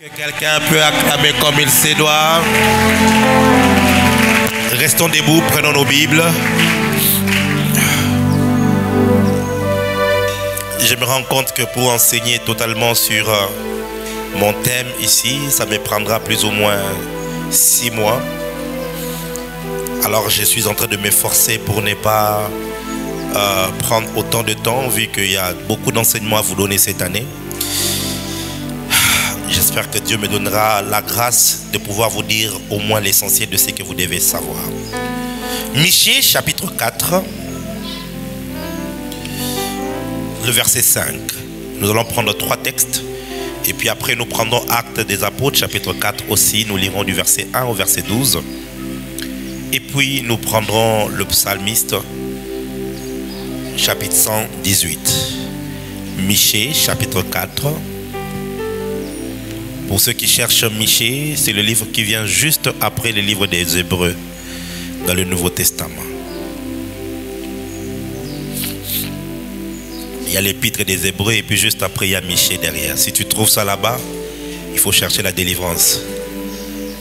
Que quelqu'un peut acclamer comme il se doit. Restons debout, prenons nos Bibles. Je me rends compte que pour enseigner totalement sur mon thème ici, ça me prendra plus ou moins 6 mois. Alors je suis en train de m'efforcer pour ne pas prendre autant de temps, vu qu'il y a beaucoup d'enseignements à vous donner cette année. J'espère que Dieu me donnera la grâce de pouvoir vous dire au moins l'essentiel de ce que vous devez savoir. Michée chapitre 4, le verset 5. Nous allons prendre 3 textes. Et puis après nous prendrons Actes des Apôtres chapitre 4 aussi. Nous lirons du verset 1 au verset 12. Et puis nous prendrons le psalmiste chapitre 118. Michée chapitre 4. Pour ceux qui cherchent Michée, c'est le livre qui vient juste après le livre des Hébreux dans le Nouveau Testament. Il y a l'épître des Hébreux et puis juste après il y a Michée derrière. Si tu trouves ça là-bas, il faut chercher la délivrance.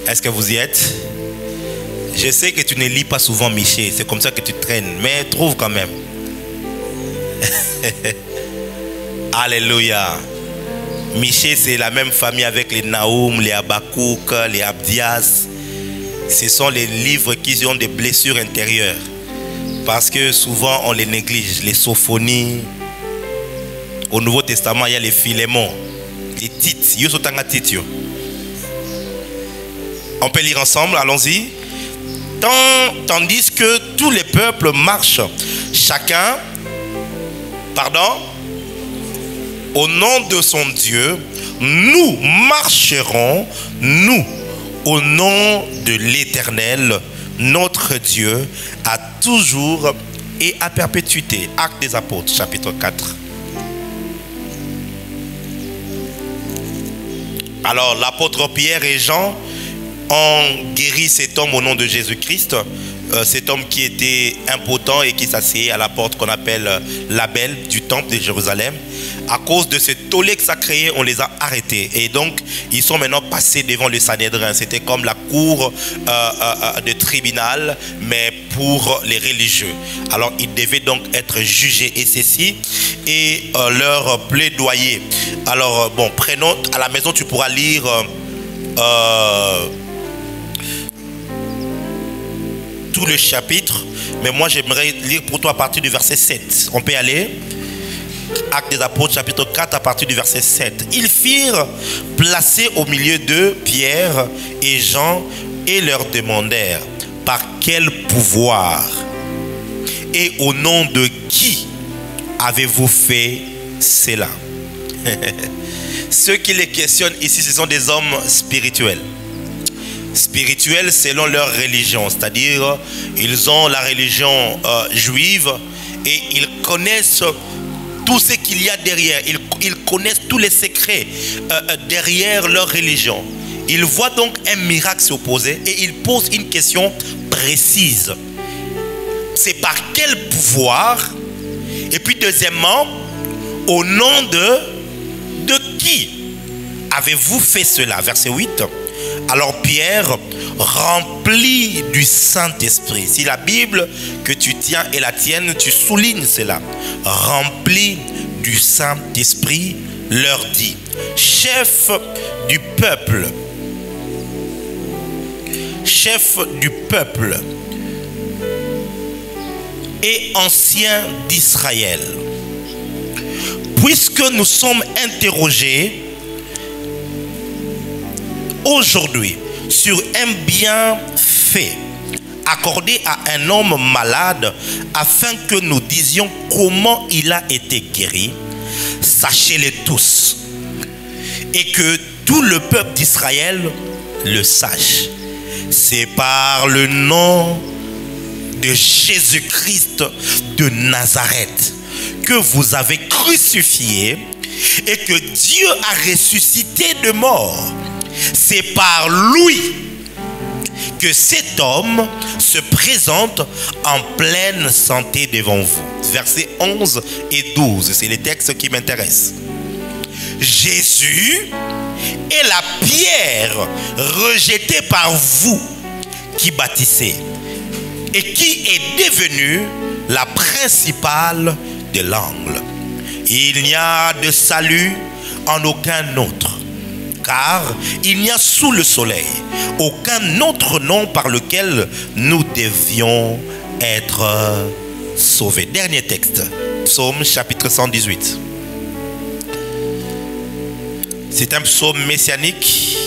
Est-ce que vous y êtes? Je sais que tu ne lis pas souvent Michée, c'est comme ça que tu traînes, mais trouve quand même. Alléluia. Michée, c'est la même famille avec les Naoum, les Habakkuk, les Abdias. Ce sont les livres qui ont des blessures intérieures. Parce que souvent on les néglige. Les Sophonies. Au Nouveau Testament, il y a les Philémon, les Tites. On peut lire ensemble, allons-y. Tandis que tous les peuples marchent, chacun, au nom de son Dieu, nous marcherons, nous, au nom de l'Éternel, notre Dieu, à toujours et à perpétuité. Actes des Apôtres, chapitre 4. Alors, l'apôtre Pierre et Jean ont guéri cet homme au nom de Jésus-Christ. Cet homme qui était impotent et qui s'asseyait à la porte qu'on appelle la Belle du temple de Jérusalem. À cause de ce tollé que ça créait, on les a arrêtés. Et donc, ils sont maintenant passés devant le Sanhédrin. C'était comme la cour de tribunal, mais pour les religieux. Alors, ils devaient donc être jugés. Et ceci est leur plaidoyer. Alors, bon, prenons, à la maison, tu pourras lire... tout le chapitre, mais moi j'aimerais lire pour toi à partir du verset 7. On peut y aller. Actes des Apôtres chapitre 4 à partir du verset 7. Ils firent placer au milieu d'eux Pierre et Jean et leur demandèrent par quel pouvoir et au nom de qui avez-vous fait cela? Ceux qui les questionnent ici, ce sont des hommes spirituels. Spirituels selon leur religion, c'est-à-dire ils ont la religion juive et ils connaissent tout ce qu'il y a derrière, ils connaissent tous les secrets derrière leur religion. Ils voient donc un miracle s'opposer et ils posent une question précise. C'est par quel pouvoir? Et puis deuxièmement, au nom de qui avez-vous fait cela? Verset 8. Alors Pierre, rempli du Saint-Esprit. Si la Bible que tu tiens est la tienne, tu soulignes cela. Rempli du Saint-Esprit, leur dit: chef du peuple, et ancien d'Israël, puisque nous sommes interrogés aujourd'hui sur un bienfait accordé à un homme malade, afin que nous disions comment il a été guéri, sachez-le tous, et que tout le peuple d'Israël le sache. C'est par le nom de Jésus-Christ de Nazareth que vous avez crucifié et que Dieu a ressuscité de mort. C'est par lui que cet homme se présente en pleine santé devant vous. Versets 11 et 12, c'est les textes qui m'intéressent. Jésus est la pierre rejetée par vous qui bâtissez et qui est devenue la principale de l'angle. Il n'y a de salut en aucun autre, car il n'y a sous le soleil aucun autre nom par lequel nous devions être sauvés. Dernier texte, Psaume chapitre 118. C'est un psaume messianique.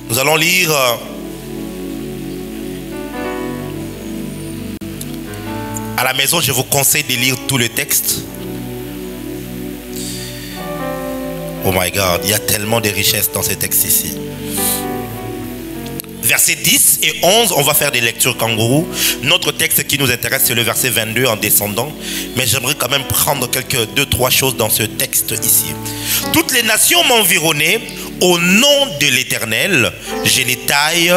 Nous allons lire à la maison. Je vous conseille de lire tout le texte. Oh my God, il y a tellement de richesses dans ces textes ici. Versets 10 et 11, on va faire des lectures kangourou. Notre texte qui nous intéresse, c'est le verset 22 en descendant. Mais j'aimerais quand même prendre deux, trois choses dans ce texte ici. Toutes les nations m'environnaient. Au nom de l'Éternel, je les taille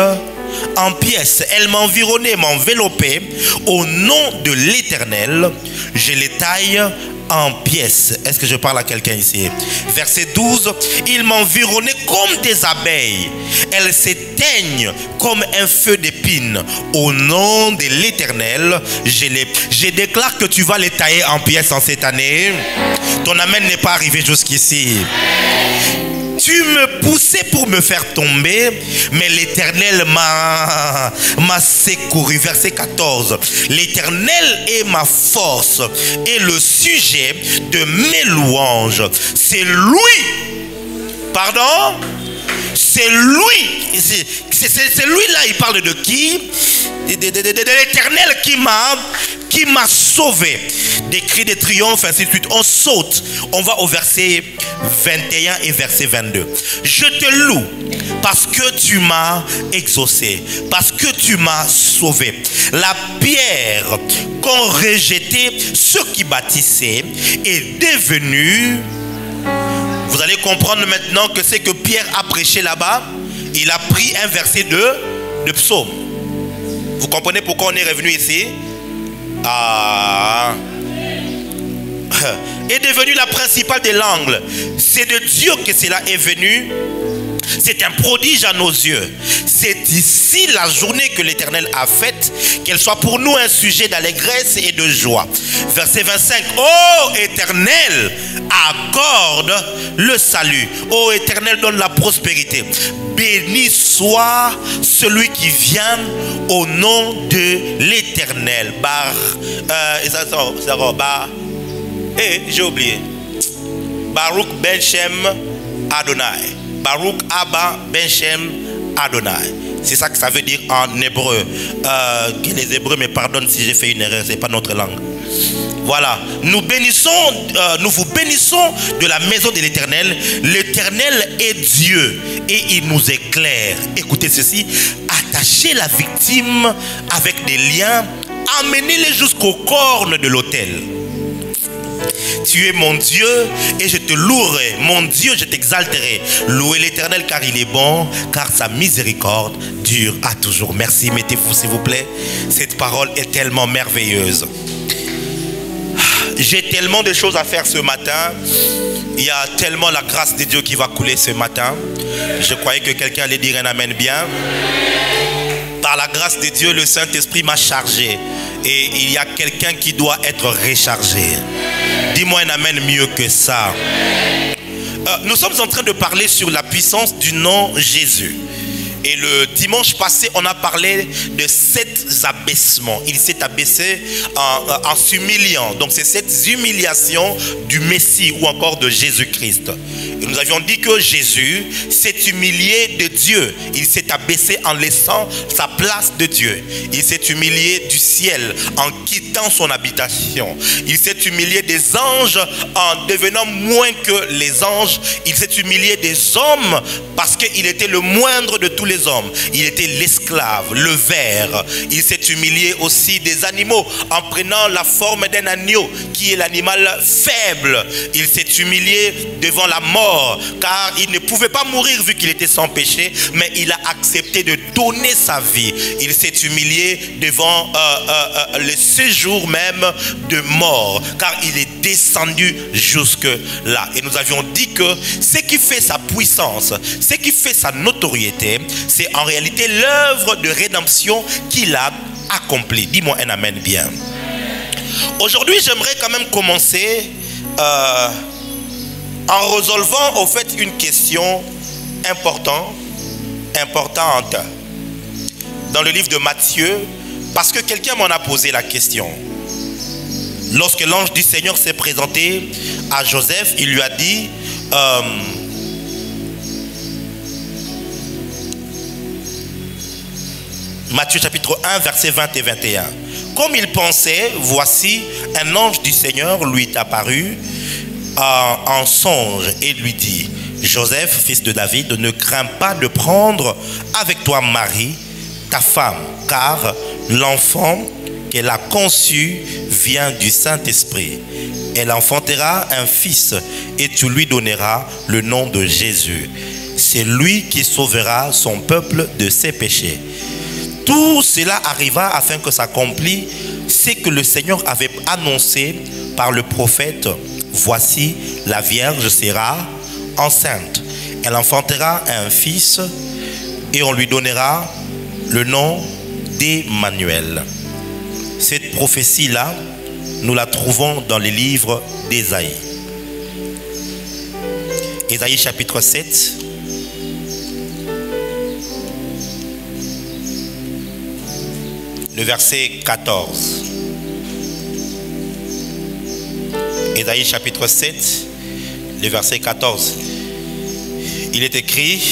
en pièces. Elles m'environnaient, m'enveloppaient. Au nom de l'Éternel, je les taille en pièces. Est-ce que je parle à quelqu'un ici? Verset 12. Ils m'environnaient comme des abeilles. Elles s'éteignent comme un feu d'épine. Au nom de l'Éternel, je déclare que tu vas les tailler en pièces en cette année. Ton amen n'est pas arrivé jusqu'ici. Tu me poussais pour me faire tomber, mais l'Éternel m'a secouru. Verset 14. L'Éternel est ma force et le sujet de mes louanges. C'est lui. Pardon? C'est lui. C'est lui là, il parle de qui? De l'Éternel qui m'a sauvé. Des cris de triomphe, ainsi de suite. On saute. On va au verset 21 et verset 22. Je te loue parce que tu m'as exaucé, parce que tu m'as sauvé. La pierre qu'ont rejeté ceux qui bâtissaient est devenue... Vous allez comprendre maintenant que c'est que Pierre a prêché là-bas. Il a pris un verset de psaume. Vous comprenez pourquoi on est revenu ici? Est devenue la principale de l'angle. C'est de Dieu que cela est venu. C'est un prodige à nos yeux. C'est ici la journée que l'Éternel a faite, qu'elle soit pour nous un sujet d'allégresse et de joie. Verset 25. Ô Éternel, accorde le salut. Ô Éternel, donne la prospérité. Béni soit celui qui vient au nom de l'Éternel. J'ai oublié. Baruch Ben Shem Adonai. Baruch Abba Ben Shem Adonai. C'est ça que ça veut dire en hébreu. Que les Hébreux me pardonnent si j'ai fait une erreur, c'est pas notre langue. Voilà, nous vous bénissons de la maison de l'Éternel. L'Éternel est Dieu et il nous éclaire. Écoutez ceci, attachez la victime avec des liens, amenez-les jusqu'aux cornes de l'autel. Tu es mon Dieu et je te louerai. Mon Dieu, je t'exalterai. Louez l'Éternel car il est bon, car sa miséricorde dure à toujours. Merci, mettez-vous s'il vous plaît. Cette parole est tellement merveilleuse. J'ai tellement de choses à faire ce matin. Il y a tellement la grâce de Dieu qui va couler ce matin. Je croyais que quelqu'un allait dire un amen bien. Par la grâce de Dieu, le Saint-Esprit m'a chargé. Et il y a quelqu'un qui doit être rechargé. Dis-moi un amen mieux que ça. Nous sommes en train de parler sur la puissance du nom Jésus. Et le dimanche passé, on a parlé de 7 abaissements. Il s'est abaissé en s'humiliant. Donc c'est cette humiliation du Messie ou encore de Jésus-Christ. Et nous avions dit que Jésus s'est humilié de Dieu. Il s'est abaissé en laissant sa place de Dieu. Il s'est humilié du ciel en quittant son habitation. Il s'est humilié des anges en devenant moins que les anges. Il s'est humilié des hommes parce qu'il était le moindre de tous les les hommes. Il était l'esclave, le ver. Il s'est humilié aussi des animaux en prenant la forme d'un agneau qui est l'animal faible. Il s'est humilié devant la mort car il ne pouvait pas mourir vu qu'il était sans péché, mais il a accepté de donner sa vie. Il s'est humilié devant le séjour même de mort car il est descendu jusque là. Et nous avions dit que ce qui fait sa puissance, ce qui fait sa notoriété, c'est en réalité l'œuvre de rédemption qu'il a accomplie. Dis-moi un amen bien. Aujourd'hui, j'aimerais quand même commencer en résolvant au fait une question importante dans le livre de Matthieu, parce que quelqu'un m'en a posé la question. Lorsque l'ange du Seigneur s'est présenté à Joseph, il lui a dit Matthieu chapitre 1 versets 20 et 21. Comme il pensait, voici un ange du Seigneur lui est apparu en songe et lui dit: Joseph, fils de David, ne crains pas de prendre avec toi Marie, ta femme, car l'enfant qu'elle a conçu vient du Saint-Esprit. Elle enfantera un fils et tu lui donneras le nom de Jésus. C'est lui qui sauvera son peuple de ses péchés. Tout cela arriva afin que s'accomplisse ce que le Seigneur avait annoncé par le prophète. Voici, la Vierge sera enceinte. Elle enfantera un fils et on lui donnera le nom d'Emmanuel. Cette prophétie-là, nous la trouvons dans les livres d'Ésaïe. Ésaïe chapitre 7. Le verset 14. Ésaïe chapitre 7, le verset 14. Il est écrit: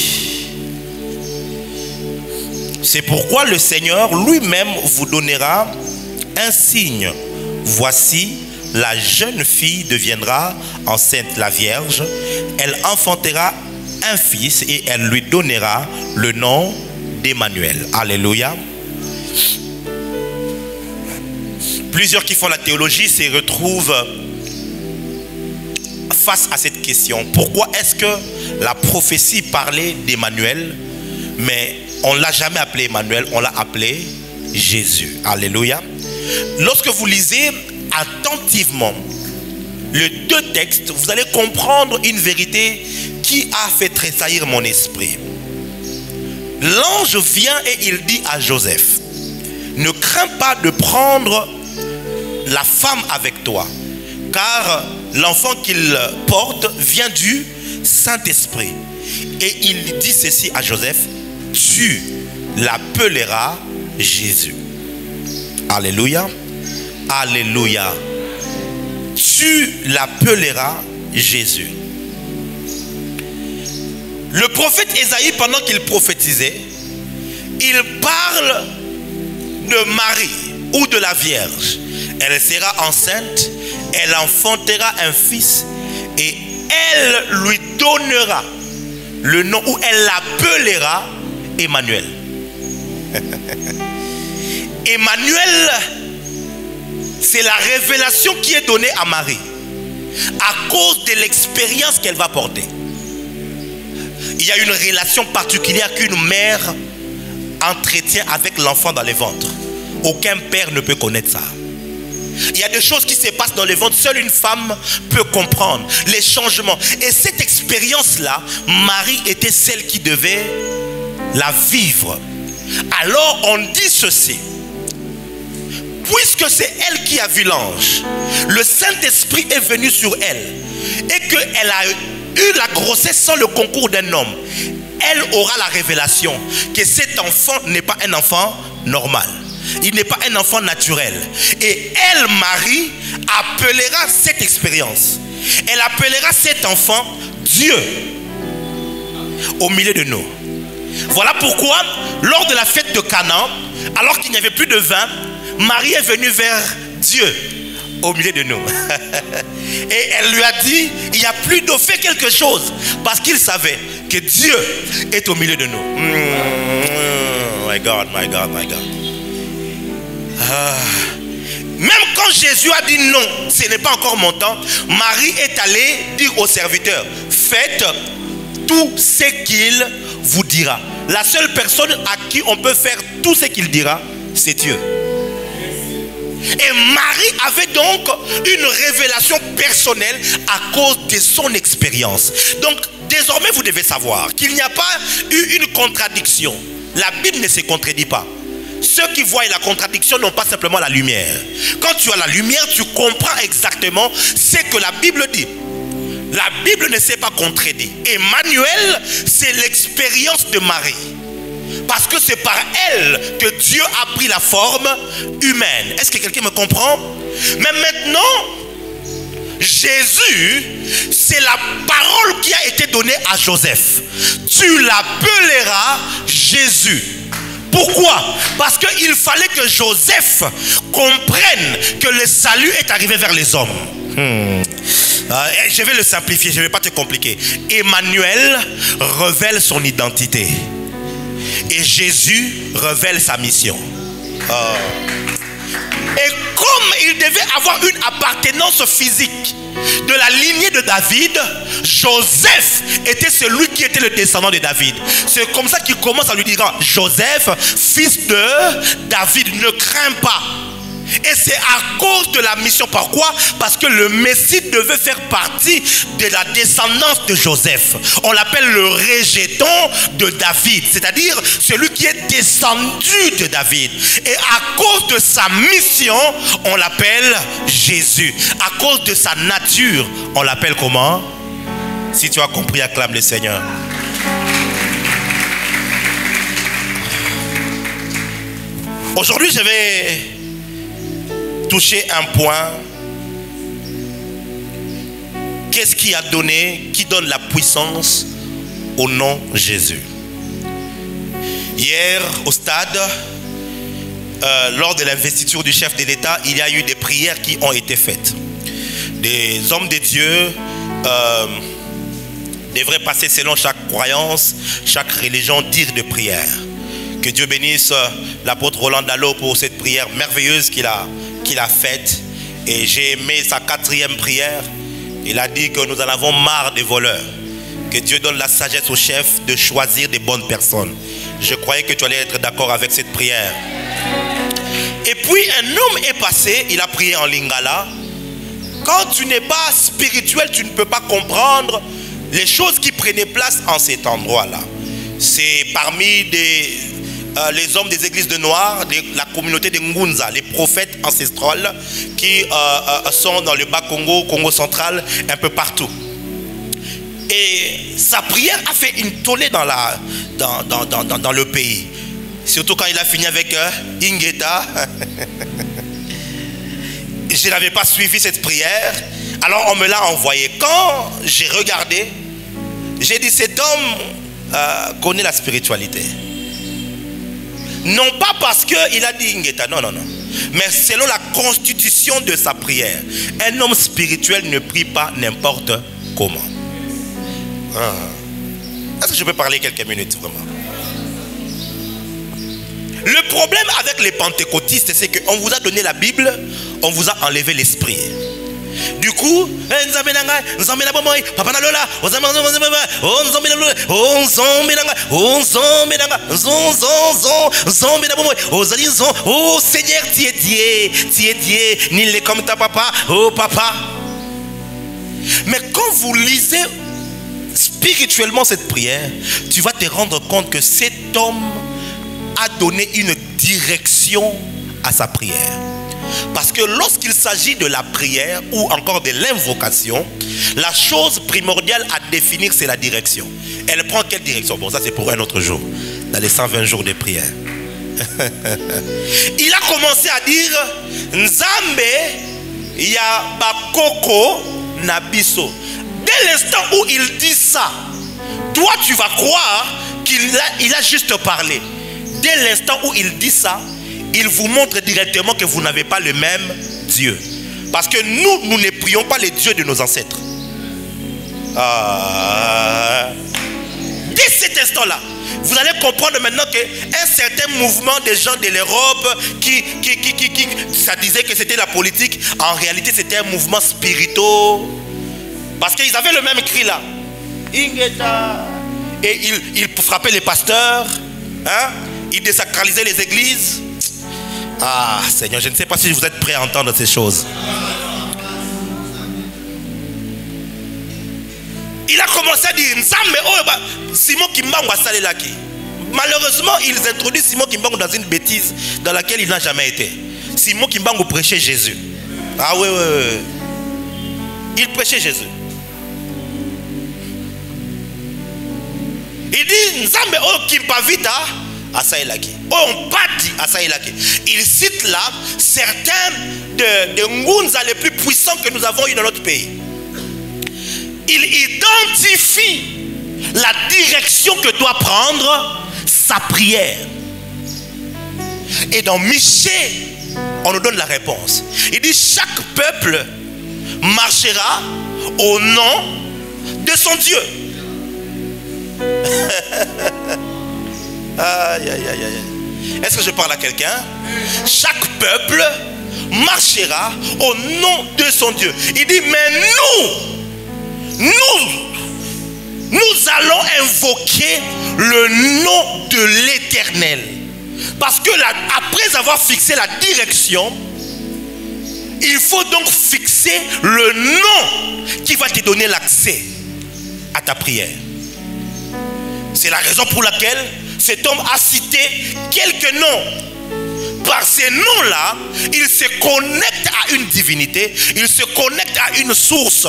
c'est pourquoi le Seigneur lui-même vous donnera un signe. Voici, la jeune fille deviendra enceinte, la Vierge. Elle enfantera un fils et elle lui donnera le nom d'Emmanuel. Alléluia. Plusieurs qui font la théologie se retrouvent face à cette question. Pourquoi est-ce que la prophétie parlait d'Emmanuel, mais on ne l'a jamais appelé Emmanuel, on l'a appelé Jésus? Alléluia. Lorsque vous lisez attentivement les deux textes, vous allez comprendre une vérité qui a fait tressaillir mon esprit. L'ange vient et il dit à Joseph: ne crains pas de prendre la femme avec toi, car l'enfant qu'il porte vient du Saint-Esprit. Et il dit ceci à Joseph: tu l'appelleras Jésus. Alléluia. Alléluia. Tu l'appelleras Jésus. Le prophète Ésaïe, pendant qu'il prophétisait, il parle de Marie ou de la Vierge. Elle sera enceinte, elle enfantera un fils et elle lui donnera le nom, ou elle l'appellera Emmanuel. Emmanuel, c'est la révélation qui est donnée à Marie à cause de l'expérience qu'elle va porter. Il y a une relation particulière qu'une mère entretient avec l'enfant dans le ventre. Aucun père ne peut connaître ça. Il y a des choses qui se passent dans le ventre, seule une femme peut comprendre les changements. Et cette expérience-là, Marie était celle qui devait la vivre. Alors on dit ceci: puisque c'est elle qui a vu l'ange, le Saint-Esprit est venu sur elle, et qu'elle a eu la grossesse sans le concours d'un homme, elle aura la révélation que cet enfant n'est pas un enfant normal. Il n'est pas un enfant naturel. Et elle, Marie, appellera cette expérience, elle appellera cet enfant Dieu au milieu de nous. Voilà pourquoi, lors de la fête de Canaan, alors qu'il n'y avait plus de vin, Marie est venue vers Dieu au milieu de nous. Et elle lui a dit: il n'y a plus d'eau, fais quelque chose. Parce qu'il savait que Dieu est au milieu de nous. my God, my God, my God. Même quand Jésus a dit non, ce n'est pas encore mon temps, Marie est allée dire aux serviteurs, faites tout ce qu'il vous dira. La seule personne à qui on peut faire tout ce qu'il dira, c'est Dieu. Et Marie avait donc une révélation personnelle à cause de son expérience. Donc désormais vous devez savoir qu'il n'y a pas eu une contradiction. La Bible ne se contredit pas. Ceux qui voient la contradiction n'ont pas simplement la lumière. Quand tu as la lumière, tu comprends exactement ce que la Bible dit. La Bible ne s'est pas contredite. Emmanuel, c'est l'expérience de Marie. Parce que c'est par elle que Dieu a pris la forme humaine. Est-ce que quelqu'un me comprend? Mais maintenant, Jésus, c'est la parole qui a été donnée à Joseph. Tu l'appelleras Jésus. Pourquoi? Parce qu'il fallait que Joseph comprenne que le salut est arrivé vers les hommes. Je vais le simplifier, je ne vais pas te compliquer. Emmanuel révèle son identité. Et Jésus révèle sa mission. Et comme il devait avoir une appartenance physique de la lignée de David, Joseph était celui qui était le descendant de David. C'est comme ça qu'il commence à lui dire, Joseph, fils de David, ne crains pas. Et c'est à cause de la mission. Pourquoi? Parce que le Messie devait faire partie de la descendance de Joseph. On l'appelle le rejeton de David, c'est-à-dire celui qui est descendu de David. Et à cause de sa mission, on l'appelle Jésus. À cause de sa nature, on l'appelle comment? Si tu as compris, acclame le Seigneur. Aujourd'hui, je vais toucher un point. Qu'est-ce qui a donné, qui donne la puissance au nom de Jésus? Hier au stade, lors de l'investiture du chef de l'État, il y a eu des prières qui ont été faites. Des hommes de Dieu devraient passer selon chaque croyance, chaque religion, dire des prières. Que Dieu bénisse l'apôtre Roland Dallot pour cette prière merveilleuse qu'il a faite. Et j'ai aimé sa 4e prière. Il a dit que nous en avons marre des voleurs. Que Dieu donne la sagesse au chef de choisir des bonnes personnes. Je croyais que tu allais être d'accord avec cette prière. Et puis un homme est passé, il a prié en lingala. Quand tu n'es pas spirituel, tu ne peux pas comprendre les choses qui prenaient place en cet endroit-là. C'est parmi les hommes des églises de Noir, la communauté de Ngunza, les prophètes ancestrales qui sont dans le bas Congo, Congo central, un peu partout. Et sa prière a fait une tollée dans le pays. Surtout quand il a fini avec Ingeta. Je n'avais pas suivi cette prière. Alors on me l'a envoyé. Quand j'ai regardé, j'ai dit cet homme connaît la spiritualité. Non pas parce qu'il a dit Ingeta, non, non, non. Mais selon la constitution de sa prière. Un homme spirituel ne prie pas n'importe comment. Est-ce que je peux parler quelques minutes vraiment? Le problème avec les pentecôtistes, c'est qu'on vous a donné la Bible, on vous a enlevé l'esprit. Du coup, oh Seigneur, tu es Dieu, ni les comme ta papa, oh papa. Mais quand vous lisez spirituellement cette prière, tu vas te rendre compte que cet homme a donné une direction à sa prière. Parce que lorsqu'il s'agit de la prière ou encore de l'invocation, la chose primordiale à définir, c'est la direction. Elle prend quelle direction? Bon, ça c'est pour un autre jour, dans les 120 jours de prière. Il a commencé à dire Nzambe ya bakoko nabiso. Dès l'instant où il dit ça, toi tu vas croire qu'il a juste parlé. Dès l'instant où il dit ça, il vous montre directement que vous n'avez pas le même Dieu. Parce que nous ne prions pas les dieux de nos ancêtres. dès cet instant-là, vous allez comprendre maintenant qu'un certain mouvement des gens de l'Europe qui ça disait que c'était la politique, en réalité c'était un mouvement spirituel. Parce qu'ils avaient le même cri là. Et ils frappaient les pasteurs, hein? Ils désacralisaient les églises. Ah Seigneur, je ne sais pas si vous êtes prêts à entendre ces choses. Il a commencé à dire Simon Kimbangu a salé là. Malheureusement, ils introduisent Simon Kimbangu dans une bêtise dans laquelle il n'a jamais été. Simon Kimbangu prêchait Jésus. Ah oui. Il prêchait Jésus. Il dit Nzambe o Kimpavita à Saïlaki. On bâtit à Saïlaki. Il cite là certains de Ngunza les plus puissants que nous avons eu dans notre pays. Il identifie la direction que doit prendre sa prière. Et dans Michée, on nous donne la réponse. Il dit chaque peuple marchera au nom de son Dieu. Aïe, aïe, aïe, aïe. Est-ce que je parle à quelqu'un? Chaque peuple marchera au nom de son Dieu. Il dit mais nous allons invoquer le nom de l'Éternel. Parce que là, après avoir fixé la direction, il faut donc fixer le nom qui va te donner l'accès à ta prière. C'est la raison pour laquelle cet homme a cité quelques noms. Par ces noms-là, il se connecte à une divinité, il se connecte à une source.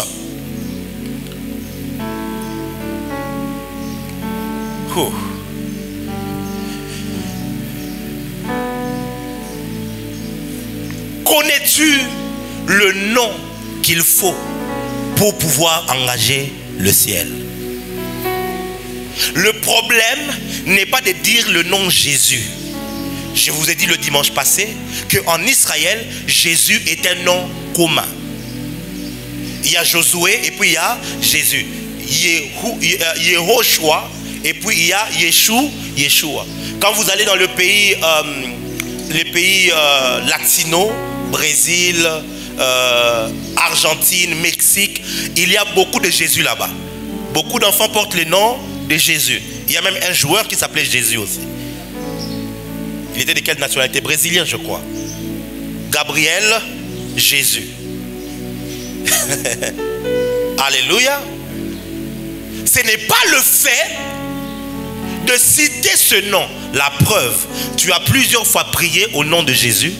Connais-tu le nom qu'il faut pour pouvoir engager le ciel? Le problème n'est pas de dire le nom Jésus. Je vous ai dit le dimanche passé qu'en Israël, Jésus est un nom commun. Il y a Josué et puis il y a Jésus. Yehoshua et puis il y a Yeshua. Quand vous allez dans le pays, les pays latinos, Brésil, Argentine, Mexique, il y a beaucoup de Jésus là-bas. Beaucoup d'enfants portent le nom de Jésus. Il y a même un joueur qui s'appelait Jésus aussi. Il était de quelle nationalité? Brésilien, je crois. Gabriel Jésus. Alléluia. Ce n'est pas le fait de citer ce nom. La preuve, tu as plusieurs fois prié au nom de Jésus.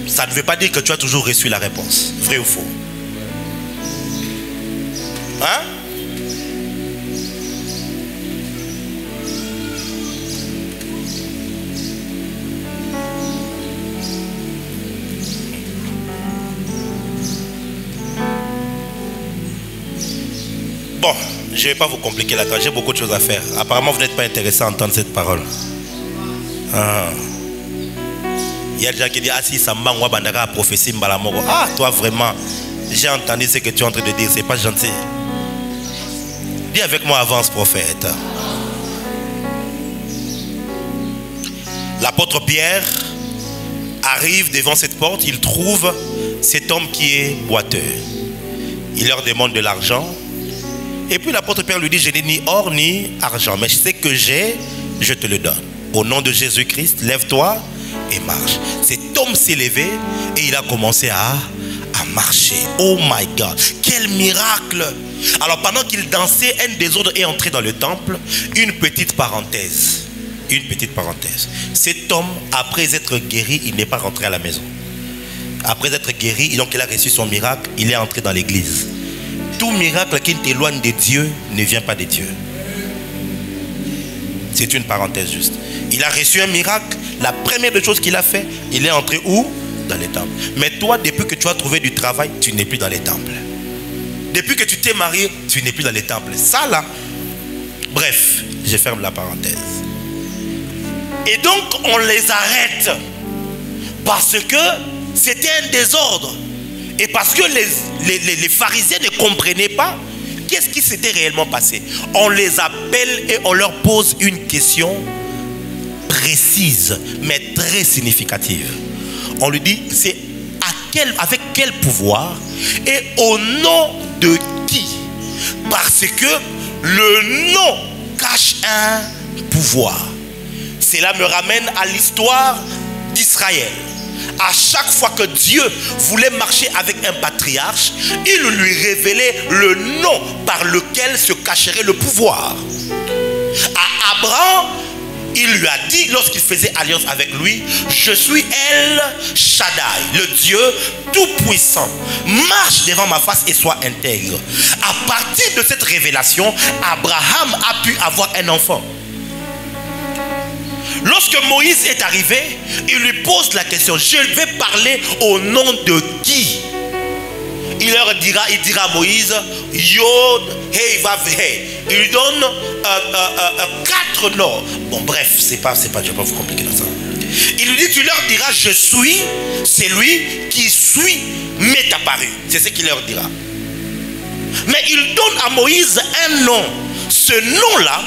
Ça ne veut pas dire que tu as toujours reçu la réponse. Vrai ou faux? Hein? Bon, je ne vais pas vous compliquer la tâche, j'ai beaucoup de choses à faire. Apparemment, vous n'êtes pas intéressé à entendre cette parole. Il y a des gens qui disent, ah si, Samba, moi, bandara, prophétie, mbalamoro. Ah, toi, vraiment, j'ai entendu ce que tu es en train de dire, c'est pas gentil. Dis avec moi, avance, prophète. L'apôtre Pierre arrive devant cette porte, il trouve cet homme qui est boiteux. Il leur demande de l'argent. Et puis l'apôtre Pierre lui dit, je n'ai ni or ni argent, mais je sais que j'ai, je te le donne. Au nom de Jésus-Christ, lève-toi et marche. Cet homme s'est levé et il a commencé à marcher. Oh my God, quel miracle! Alors pendant qu'il dansait, un désordre est entré dans le temple. Une petite parenthèse. Cet homme, après être guéri, il n'est pas rentré à la maison. Après être guéri, donc il a reçu son miracle, il est entré dans l'église. Tout miracle qui t'éloigne de Dieu ne vient pas de Dieu. C'est une parenthèse juste. Il a reçu un miracle. La première des choses qu'il a fait, il est entré où? Dans les temples. Mais toi, depuis que tu as trouvé du travail, tu n'es plus dans les temples. Depuis que tu t'es marié, tu n'es plus dans les temples. Ça là, bref, je ferme la parenthèse. Et donc, on les arrête. Parce que c'était un désordre. Et parce que les pharisiens ne comprenaient pas qu'est-ce qui s'était réellement passé? On les appelle et on leur pose une question précise, mais très significative. On lui dit, c'est avec quel pouvoir et au nom de qui? Parce que le nom cache un pouvoir. Cela me ramène à l'histoire d'Israël. À chaque fois que Dieu voulait marcher avec un patriarche, il lui révélait le nom par lequel se cacherait le pouvoir. À Abraham, il lui a dit, lorsqu'il faisait alliance avec lui, je suis El Shaddai, le Dieu tout-puissant. Marche devant ma face et sois intègre. À partir de cette révélation, Abraham a pu avoir un enfant. Lorsque Moïse est arrivé, il lui pose la question, je vais parler au nom de qui? Il dira à Moïse, Yod, Hey, Vav, Hey. Il lui donne 4 noms. Bon, bref, je ne vais pas vous compliquer dans ça. Il lui dit, tu leur diras, je suis celui qui suis m'est apparu. C'est ce qu'il leur dira. Mais il donne à Moïse un nom. Ce nom-là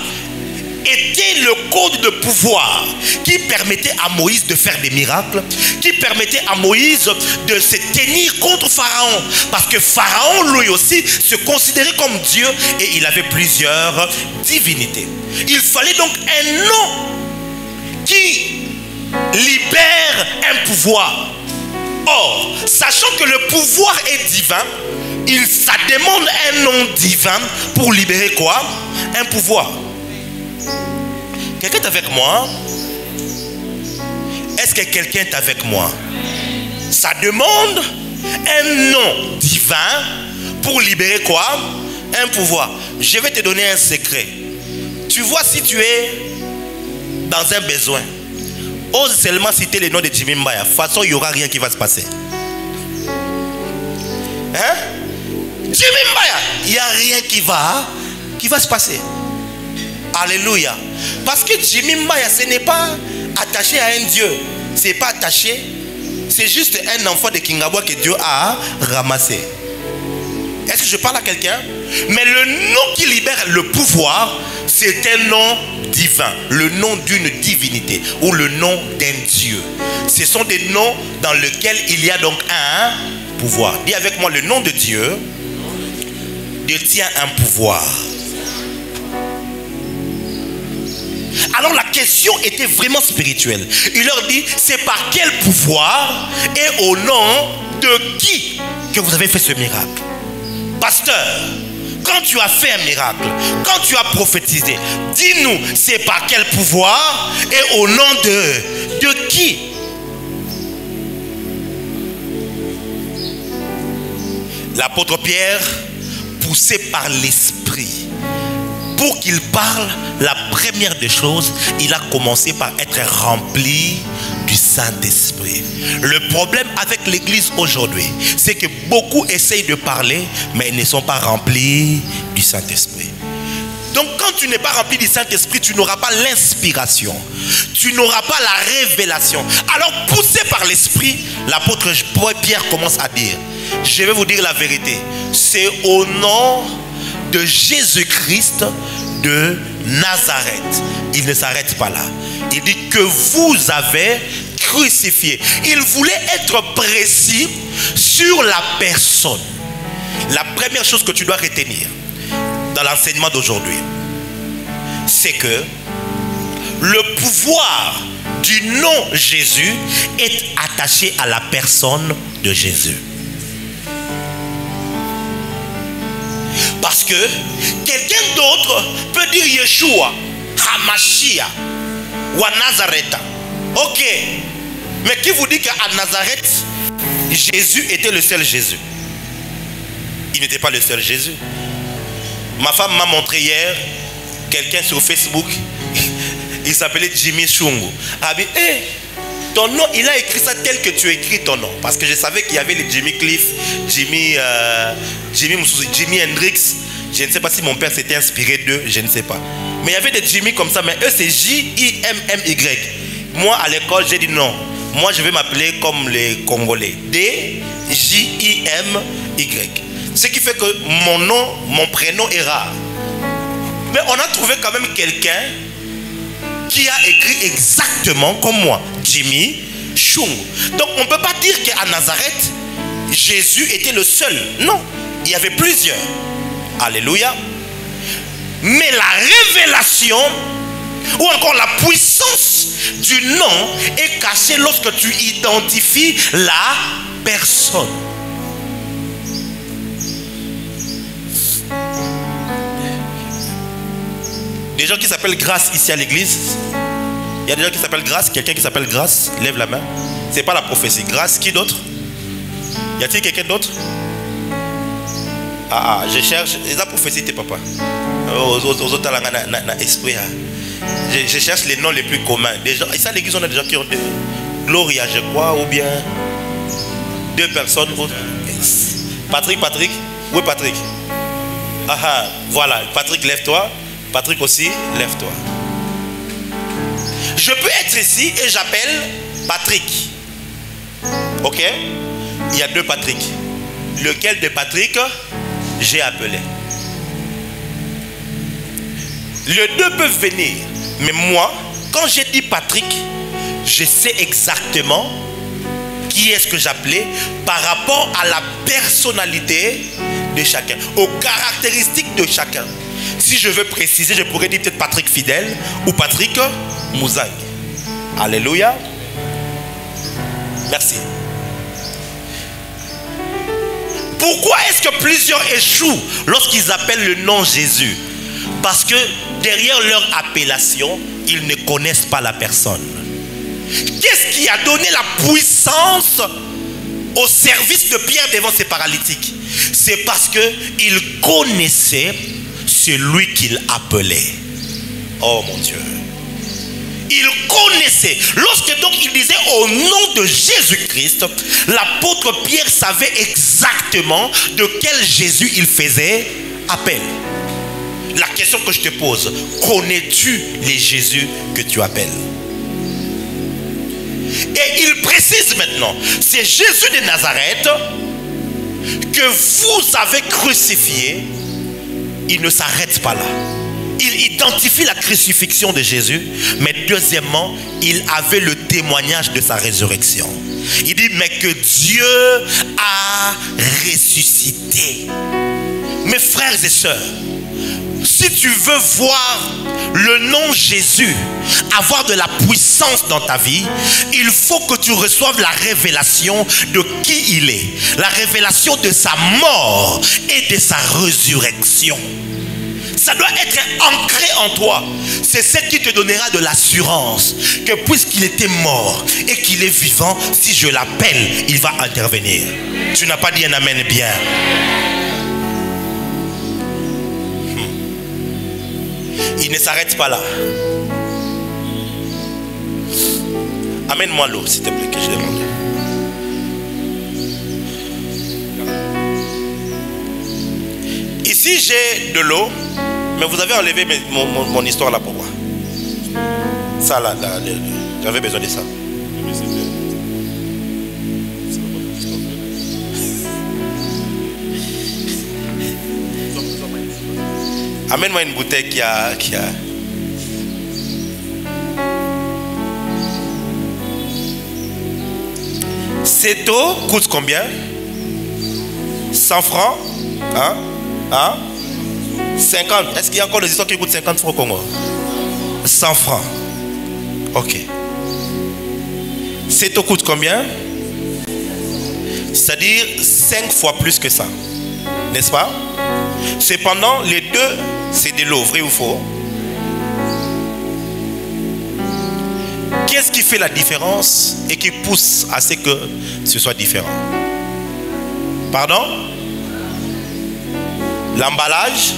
était le code de pouvoir qui permettait à Moïse de faire des miracles, qui permettait à Moïse de se tenir contre Pharaon. Parce que Pharaon, lui aussi, se considérait comme Dieu et il avait plusieurs divinités. Il fallait donc un nom qui libère un pouvoir. Or, sachant que le pouvoir est divin, ça demande un nom divin pour libérer quoi? Un pouvoir. Quelqu'un est avec moi? Est-ce que quelqu'un est avec moi? Ça demande un nom divin pour libérer quoi? Un pouvoir. Je vais te donner un secret. Tu vois, si tu es dans un besoin, ose seulement citer le nom de Jimmy Mbaya. De toute façon, il n'y aura rien qui va se passer. Hein? Jimmy Mbaya, il n'y a rien qui va se passer. Alléluia. Parce que Jimmy Mbaya, ce n'est pas attaché à un Dieu. Ce n'est pas attaché. C'est juste un enfant de Kingabwa que Dieu a ramassé. Est-ce que je parle à quelqu'un? Mais le nom qui libère le pouvoir, c'est un nom divin. Le nom d'une divinité ou le nom d'un Dieu. Ce sont des noms dans lesquels il y a donc un pouvoir. Dis avec moi, le nom de Dieu détient un pouvoir. Alors la question était vraiment spirituelle. Il leur dit, c'est par quel pouvoir et au nom de qui que vous avez fait ce miracle? Pasteur, quand tu as fait un miracle, quand tu as prophétisé, dis-nous, c'est par quel pouvoir et au nom de qui? L'apôtre Pierre, poussé par l'Esprit, pour qu'il parle, la première des choses, il a commencé par être rempli du Saint-Esprit. Le problème avec l'église aujourd'hui, c'est que beaucoup essayent de parler, mais ils ne sont pas remplis du Saint-Esprit. Donc quand tu n'es pas rempli du Saint-Esprit, tu n'auras pas l'inspiration. Tu n'auras pas la révélation. Alors poussé par l'Esprit, l'apôtre Pierre commence à dire, je vais vous dire la vérité, c'est au nom de Jésus-Christ de Nazareth. Il ne s'arrête pas là. Il dit que vous avez crucifié. Il voulait être précis sur la personne. La première chose que tu dois retenir dans l'enseignement d'aujourd'hui, c'est que le pouvoir du nom Jésus est attaché à la personne de Jésus. Parce que quelqu'un d'autre peut dire Yeshua, Hamashia ou à Nazareth. Ok. Mais qui vous dit qu'à Nazareth, Jésus était le seul Jésus? Il n'était pas le seul Jésus. Ma femme m'a montré hier quelqu'un sur Facebook. Il s'appelait Jimmy Chungu. Ah bien, ton nom, il a écrit ça tel que tu écris ton nom. Parce que je savais qu'il y avait les Jimmy Cliff, Jimmy Hendrix. Je ne sais pas si mon père s'était inspiré d'eux, je ne sais pas. Mais il y avait des Jimmy comme ça, mais eux c'est J-I-M-M-Y. Moi à l'école j'ai dit non. Moi je vais m'appeler comme les Congolais. D-J-I-M-Y. Ce qui fait que mon nom, mon prénom est rare. Mais on a trouvé quand même quelqu'un qui a écrit exactement comme moi, Jimmy Chung. Donc on ne peut pas dire qu'à Nazareth, Jésus était le seul. Non, il y avait plusieurs. Alléluia. Mais la révélation ou encore la puissance du nom est cachée lorsque tu identifies la personne. Des gens qui s'appellent Grâce ici à l'église. Il y a des gens qui s'appellent Grâce. Quelqu'un qui s'appelle Grâce, lève la main. C'est pas la prophétie. Grâce, qui d'autre? Y a-t-il quelqu'un d'autre? Je cherche. La prophétie, t'es papa. Je cherche les noms les plus communs. Des gens, ici à l'église, on a des gens qui ont Gloria, je crois, ou bien 2 personnes. Patrick. Où est Patrick? Voilà. Patrick, lève-toi. Patrick aussi, lève-toi. Je peux être ici et j'appelle Patrick. Ok? Il y a 2 Patrick. Lequel de Patrick j'ai appelé? Les 2 peuvent venir. Mais moi, quand j'ai dit Patrick, je sais exactement qui est-ce que j'appelais par rapport à la personnalité de chacun, aux caractéristiques de chacun. Si je veux préciser, je pourrais dire peut-être Patrick Fidèle ou Patrick Mouzang. Alléluia. Merci. Pourquoi est-ce que plusieurs échouent lorsqu'ils appellent le nom Jésus? Parce que derrière leur appellation, ils ne connaissent pas la personne. Qu'est-ce qui a donné la puissance au service de Pierre devant ces paralytiques? C'est parce qu'ils connaissaient celui qu'il appelait. Oh mon Dieu. Il connaissait. Lorsque donc il disait au nom de Jésus-Christ, l'apôtre Pierre savait exactement de quel Jésus il faisait appel. La question que je te pose, connais-tu les Jésus que tu appelles? Et il précise maintenant, c'est Jésus de Nazareth que vous avez crucifié. Il ne s'arrête pas là. Il identifie la crucifixion de Jésus, mais deuxièmement, il avait le témoignage de sa résurrection. Il dit, mais que Dieu a ressuscité. Mes frères et sœurs, si tu veux voir le nom Jésus avoir de la puissance dans ta vie, il faut que tu reçoives la révélation de qui il est, la révélation de sa mort et de sa résurrection. Ça doit être ancré en toi. C'est ce qui te donnera de l'assurance que puisqu'il était mort et qu'il est vivant, si je l'appelle, il va intervenir. Tu n'as pas dit un amen bien. Il ne s'arrête pas là. Amène-moi l'eau, s'il te plaît, que je demande. Ici, j'ai de l'eau, mais vous avez enlevé mon histoire là pour moi. Ça là, j'avais besoin de ça. Amène-moi une bouteille qui a... Cette eau coûte combien? 100 francs? Hein? 50. Est-ce qu'il y a encore des histoires qui coûtent 50 francs au Congo? 100 francs. Ok. Cette eau coûte combien? C'est-à-dire 5 fois plus que ça. N'est-ce pas? Cependant, les deux, c'est de l'eau, vrai ou faux? Qu'est-ce qui fait la différence et qui pousse à ce que ce soit différent? Pardon? L'emballage?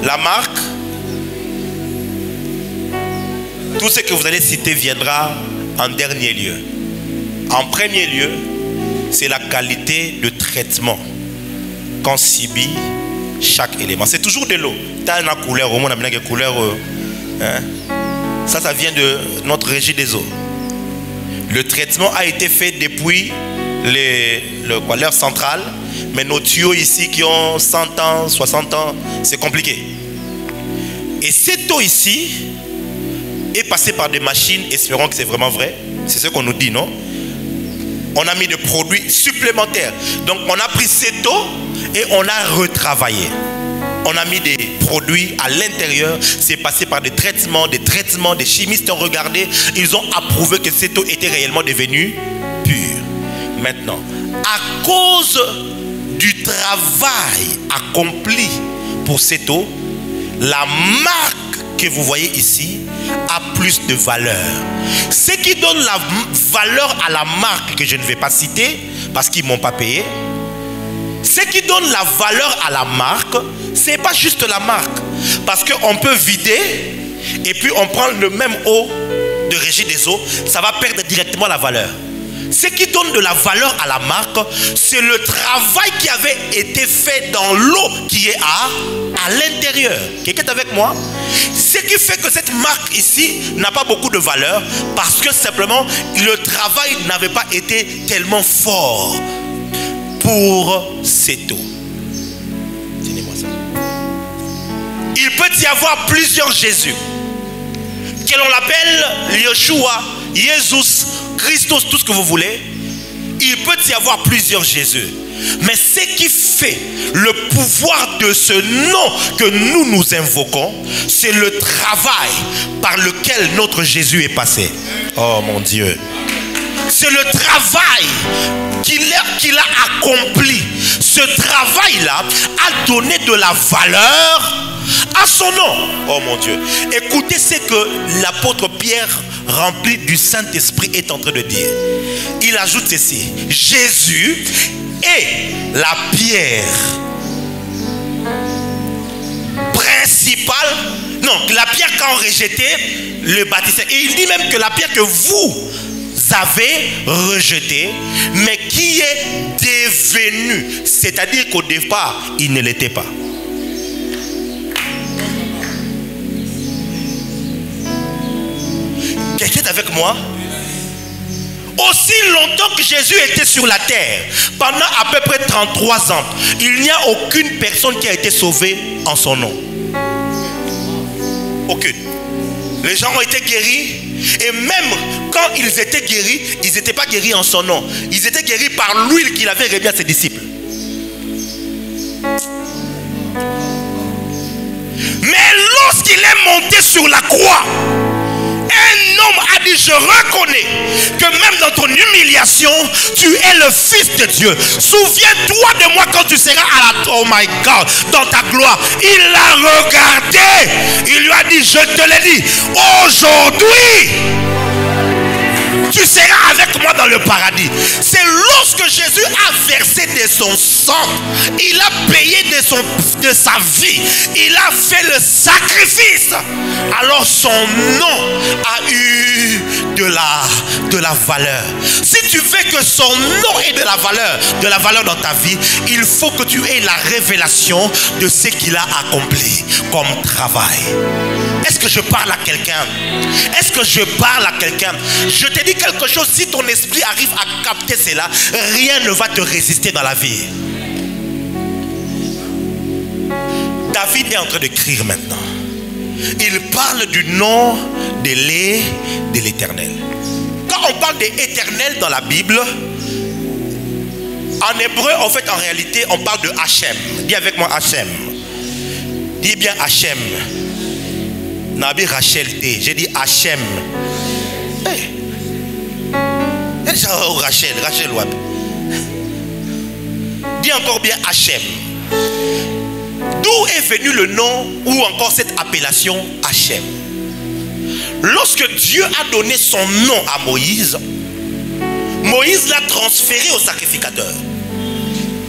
La marque? Tout ce que vous allez citer viendra en dernier lieu. En premier lieu, c'est la qualité de traitement qu'en subit chaque élément. C'est toujours de l'eau. Tu as une couleur, au moins on a une couleur. Ça vient de notre régie des eaux. Le traitement a été fait depuis l'heure centrale, Mais nos tuyaux ici qui ont 100 ans, 60 ans, c'est compliqué. Et cette eau ici est passée par des machines, espérons que c'est vraiment vrai. C'est ce qu'on nous dit, non? On a mis des produits supplémentaires. Donc on a pris cette eau et on a retravaillé. On a mis des produits à l'intérieur. C'est passé par des traitements. Des chimistes ont regardé. Ils ont approuvé que cette eau était réellement devenue pure. Maintenant, à cause du travail accompli pour cette eau, la marque que vous voyez ici a plus de valeur. Ce qui donne la valeur à la marque que je ne vais pas citer parce qu'ils ne m'ont pas payé. Ce qui donne la valeur à la marque, ce n'est pas juste la marque. Parce qu'on peut vider et puis on prend le même eau de Régie des eaux, ça va perdre directement la valeur. Ce qui donne de la valeur à la marque, c'est le travail qui avait été fait dans l'eau qui est à l'intérieur. Quelqu'un est avec moi? Ce qui fait que cette marque ici n'a pas beaucoup de valeur parce que simplement le travail n'avait pas été tellement fort pour cette eau. Tenez-moi ça. Il peut y avoir plusieurs Jésus, que l'on l'appelle Yeshua, Jésus, Christos, tout ce que vous voulez. Il peut y avoir plusieurs Jésus. Mais ce qui fait le pouvoir de ce nom que nous invoquons, c'est le travail par lequel notre Jésus est passé. Oh mon Dieu. C'est le travail qu'il a accompli. Ce travail-là a donné de la valeur à son nom. Oh mon Dieu. Écoutez ce que l'apôtre Pierre, rempli du Saint-Esprit, est en train de dire. Il ajoute ceci: Jésus est la pierre principale. Non, la pierre quand rejeté le bâtisseur. Et il dit même que la pierre que vous avez rejetée, mais qui est devenue. C'est-à-dire qu'au départ, il ne l'était pas. Quelqu'un est avec moi? Aussi longtemps que Jésus était sur la terre, pendant à peu près 33 ans, il n'y a aucune personne qui a été sauvée en son nom. Aucune. Les gens ont été guéris. Et même quand ils étaient guéris, ils n'étaient pas guéris en son nom. Ils étaient guéris par l'huile qu'il avait remis à ses disciples. Mais lorsqu'il est monté sur la croix, un homme a dit: je reconnais que même dans ton humiliation, tu es le Fils de Dieu. Souviens-toi de moi quand tu seras à la... Oh my God, dans ta gloire. Il l'a regardé. Il lui a dit: je te l'ai dit, aujourd'hui tu seras avec moi dans le paradis. C'est lorsque Jésus a versé de son sang, il a payé de sa vie, il a fait le sacrifice. Alors son nom a eu de la valeur. Si tu veux que son nom ait de la valeur dans ta vie, il faut que tu aies la révélation de ce qu'il a accompli comme travail. Est-ce que je parle à quelqu'un? Est-ce que je parle à quelqu'un? Je te dis quelque chose, si ton esprit arrive à capter cela, rien ne va te résister dans la vie. David est en train d'écrire maintenant. Il parle du nom de l'Éternel. Quand on parle d'Éternel dans la Bible, en hébreu, en fait, en réalité, on parle de Hachem. Dis avec moi Hachem. Dis bien Hachem. Nabi Rachel T. J'ai dit Hachem. Hey. Rachel Wab. Dis encore bien Hachem. D'où est venu le nom ou encore cette appellation Hachem? Lorsque Dieu a donné son nom à Moïse, Moïse l'a transféré au sacrificateur.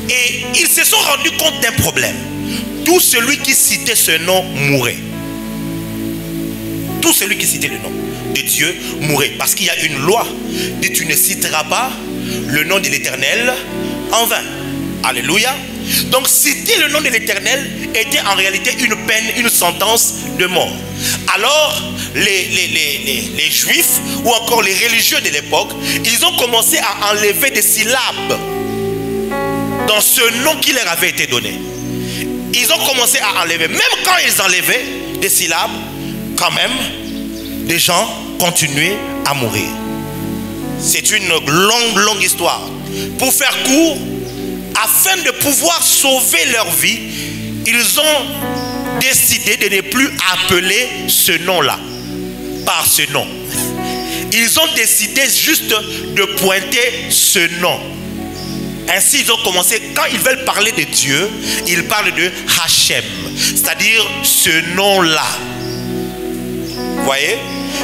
Et ils se sont rendus compte d'un problème. Tout celui qui citait ce nom mourait. Tout celui qui citait le nom de Dieu mourait. Parce qu'il y a une loi. Dit: tu ne citeras pas le nom de l'Éternel en vain. Alléluia. Donc citer le nom de l'Éternel était en réalité une peine, une sentence de mort. Alors les Juifs ou encore les religieux de l'époque, ils ont commencé à enlever des syllabes dans ce nom qui leur avait été donné. Ils ont commencé à enlever. Même quand ils enlevaient des syllabes, quand même, les gens continuaient à mourir. C'est une longue histoire. Pour faire court, afin de pouvoir sauver leur vie, ils ont décidé de ne plus appeler ce nom-là par ce nom. Ils ont décidé juste de pointer ce nom. Ainsi, ils ont commencé, quand ils veulent parler de Dieu, ils parlent de Hachem, c'est-à-dire ce nom-là. Vous voyez?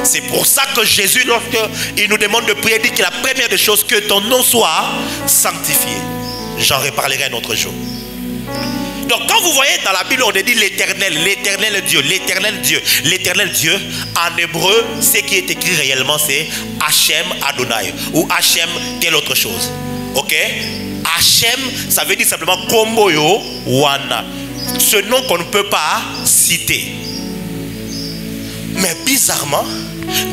C'est pour ça que Jésus, lorsqu'il nous demande de prier, dit que la première des choses, que ton nom soit sanctifié. J'en reparlerai un autre jour. Donc quand vous voyez dans la Bible, on dit l'éternel Dieu, l'éternel Dieu, l'éternel Dieu, en hébreu, ce qui est écrit réellement, c'est Hachem Adonai, ou Hachem quelle autre chose. Ok? Hachem, ça veut dire simplement Komboyo Wana. Ce nom qu'on ne peut pas citer. Mais bizarrement,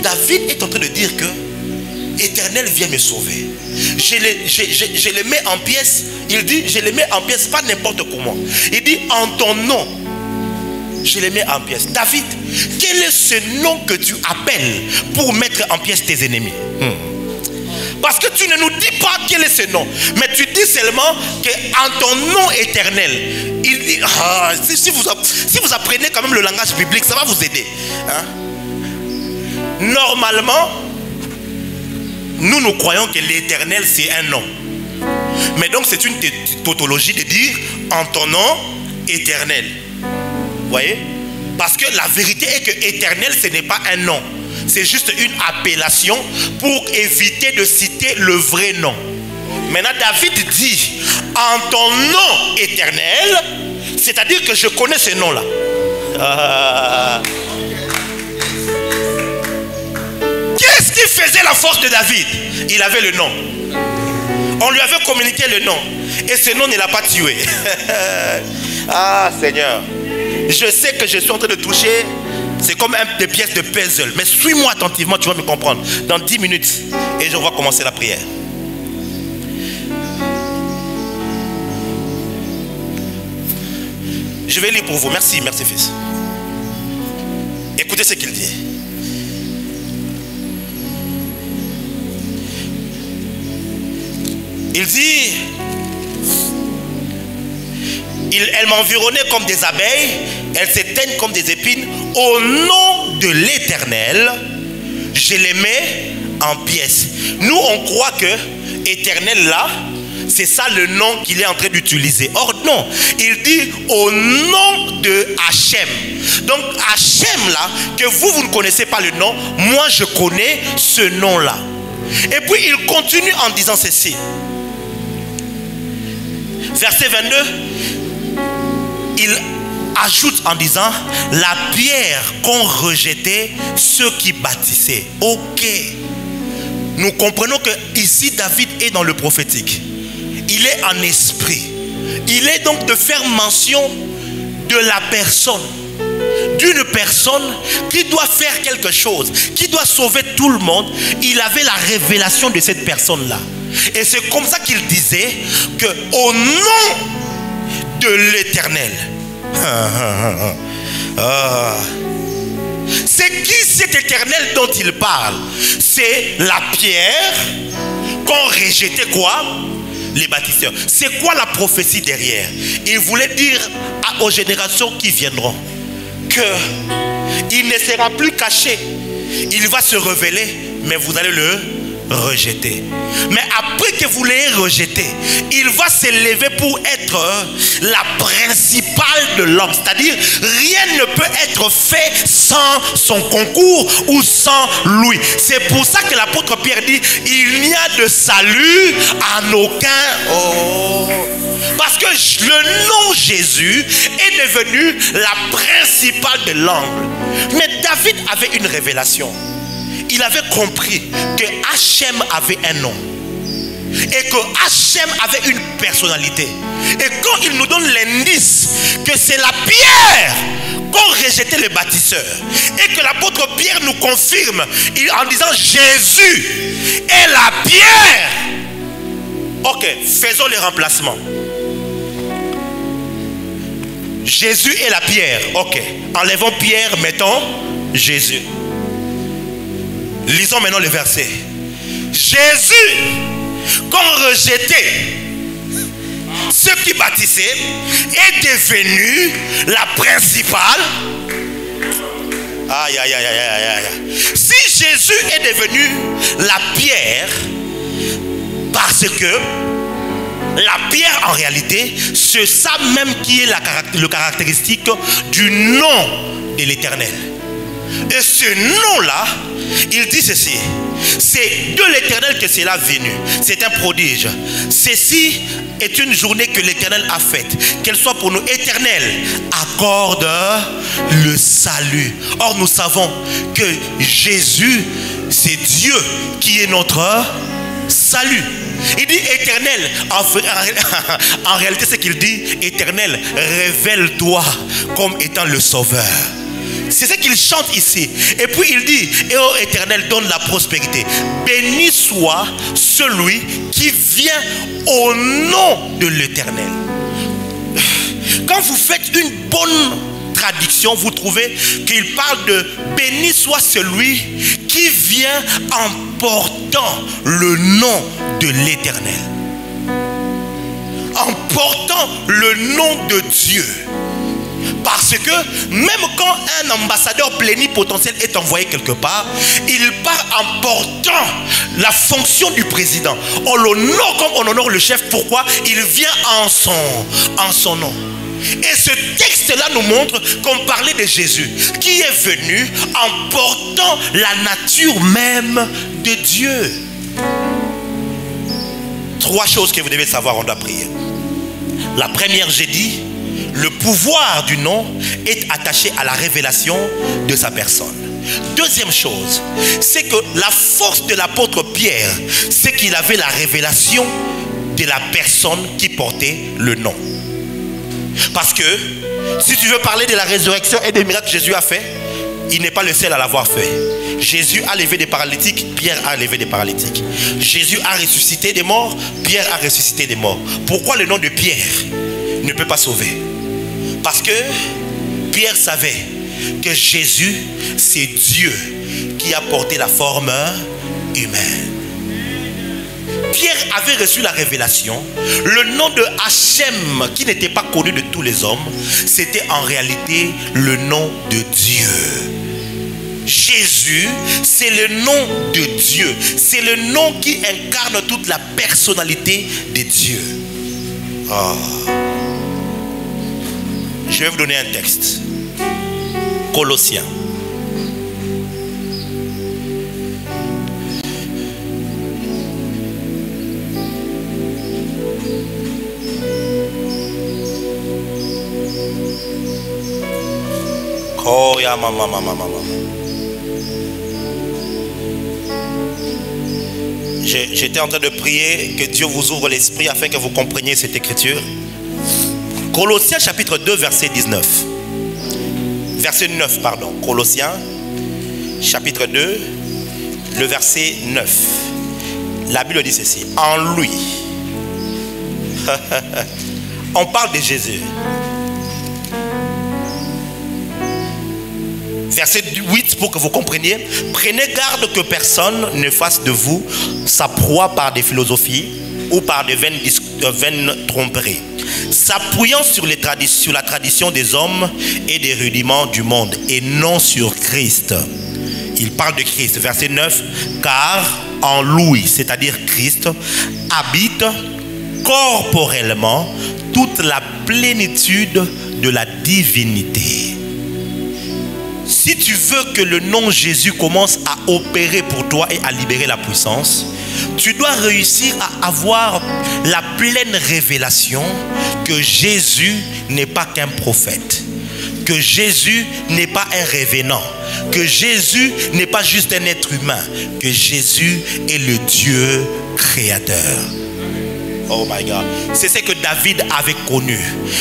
David est en train de dire que Éternel, viens me sauver. Je les mets en pièces. Il dit, je les mets en pièces, pas n'importe comment. Il dit, en ton nom, je les mets en pièces. David, quel est ce nom que tu appelles pour mettre en pièces tes ennemis? Parce que tu ne nous dis pas quel est ce nom, mais tu dis seulement qu'en ton nom éternel. Il dit, si vous apprenez quand même le langage biblique, ça va vous aider. Hein? Normalement, nous croyons que l'éternel c'est un nom. Mais donc c'est une tautologie de dire en ton nom éternel. Vous voyez? Parce que la vérité est que éternel ce n'est pas un nom. C'est juste une appellation pour éviter de citer le vrai nom. Maintenant David dit en ton nom éternel, c'est-à-dire que je connais ce nom-là. Qu'est-ce qui faisait la force de David? Il avait le nom. On lui avait communiqué le nom. Et ce nom ne l'a pas tué. Ah Seigneur, je sais que je suis en train de toucher. C'est comme des pièces de puzzle. Mais suis-moi attentivement, tu vas me comprendre. Dans 10 minutes. Et je vais commencer la prière. Je vais lire pour vous. Merci, merci fils. Écoutez ce qu'il dit. Il dit, elles m'environnaient comme des abeilles, elles s'éteignent comme des épines. Au nom de l'Éternel, je les mets en pièces. Nous, on croit que Éternel là, c'est ça le nom qu'il est en train d'utiliser. Or non, il dit au nom de Hachem. Donc Hachem là, que vous ne connaissez pas le nom, moi je connais ce nom là. Et puis il continue en disant ceci. Verset 22, il ajoute en disant la pierre qu'ont rejeté ceux qui bâtissaient. Ok, nous comprenons que ici David est dans le prophétique. Il est en esprit. Il est donc de faire mention de la personne, d'une personne qui doit faire quelque chose, qui doit sauver tout le monde. Il avait la révélation de cette personne là. Et c'est comme ça qu'il disait que au nom de l'Éternel. C'est qui cet Éternel dont il parle? C'est la pierre qu'ont rejeté quoi? Les bâtisseurs. C'est quoi la prophétie derrière? Il voulait dire aux générations qui viendront qu'il ne sera plus caché. Il va se révéler, mais vous allez le rejeter. Mais après que vous l'ayez rejeté, il va s'élever pour être la principale de l'homme. C'est-à-dire, rien ne peut être fait sans son concours ou sans lui. C'est pour ça que l'apôtre Pierre dit, il n'y a de salut en aucun. Parce que le nom Jésus est devenu la principale de l'angle. Mais David avait une révélation. Il avait compris que Hachem avait un nom et que Hachem avait une personnalité. Et quand il nous donne l'indice que c'est la pierre qu'ont rejeté les bâtisseurs et que l'apôtre Pierre nous confirme en disant Jésus est la pierre. Ok, faisons les remplacements. Jésus est la pierre. Ok. Enlevons Pierre, mettons Jésus. Lisons maintenant le verset. Jésus, qu'on rejetait ceux qui bâtissaient, est devenu la principale. Aïe, aïe, aïe, aïe, aïe, aïe. Si Jésus est devenu la pierre, parce que la pierre en réalité, c'est ça même qui est le caractéristique du nom de l'Éternel. Et ce nom-là, il dit ceci: c'est de l'Éternel que c'est là venu. C'est un prodige. Ceci est une journée que l'Éternel a faite. Qu'elle soit pour nous éternelle, accorde le salut. Or nous savons que Jésus, c'est Dieu qui est notre salut. Il dit éternel. En réalité, ce qu'il dit, éternel, révèle-toi comme étant le sauveur. C'est ce qu'il chante ici. Et puis il dit, et ô Éternel, donne la prospérité. Béni soit celui qui vient au nom de l'Éternel. Quand vous faites une bonne traduction, vous trouvez qu'il parle de béni soit celui qui vient en portant le nom de l'Éternel. En portant le nom de Dieu. Parce que même quand un ambassadeur plénipotentiel est envoyé quelque part, il part en portant la fonction du président. On l'honore comme on honore le chef. Pourquoi? Il vient en son nom. Et ce texte-là nous montre qu'on parlait de Jésus, qui est venu en portant la nature même de Dieu. 3 choses que vous devez savoir, on doit prier. La première, j'ai dit, le pouvoir du nom est attaché à la révélation de sa personne. Deuxième chose, c'est que la force de l'apôtre Pierre, c'est qu'il avait la révélation de la personne qui portait le nom. Parce que si tu veux parler de la résurrection et des miracles que Jésus a fait, il n'est pas le seul à l'avoir fait. Jésus a levé des paralytiques, Pierre a levé des paralytiques. Jésus a ressuscité des morts, Pierre a ressuscité des morts. Pourquoi le nom de Pierre ne peut pas sauver? Parce que Pierre savait que Jésus, c'est Dieu qui a porté la forme humaine. Pierre avait reçu la révélation. Le nom de Hachem, qui n'était pas connu de tous les hommes, c'était en réalité le nom de Dieu. Jésus, c'est le nom de Dieu. C'est le nom qui incarne toute la personnalité de Dieu. Oh. Je vais vous donner un texte. Colossiens. Oh, ya maman. J'étais en train de prier que Dieu vous ouvre l'esprit afin que vous compreniez cette écriture. Colossiens chapitre 2 verset 19. Verset 9, pardon. Colossiens chapitre 2, le verset 9. La Bible dit ceci. En lui. On parle de Jésus. Verset 8 pour que vous compreniez. Prenez garde que personne ne fasse de vous sa proie par des philosophies ou par de vaines tromperies, s'appuyant sur la tradition des hommes et des rudiments du monde et non sur Christ. Il parle de Christ. Verset 9. Car en lui, c'est-à-dire Christ, habite corporellement toute la plénitude de la divinité. Si tu veux que le nom Jésus commence à opérer pour toi et à libérer la puissance, tu dois réussir à avoir la pleine révélation que Jésus n'est pas qu'un prophète, que Jésus n'est pas un révénant, que Jésus n'est pas juste un être humain, que Jésus est le Dieu créateur. Oh my God. C'est ce que David avait connu.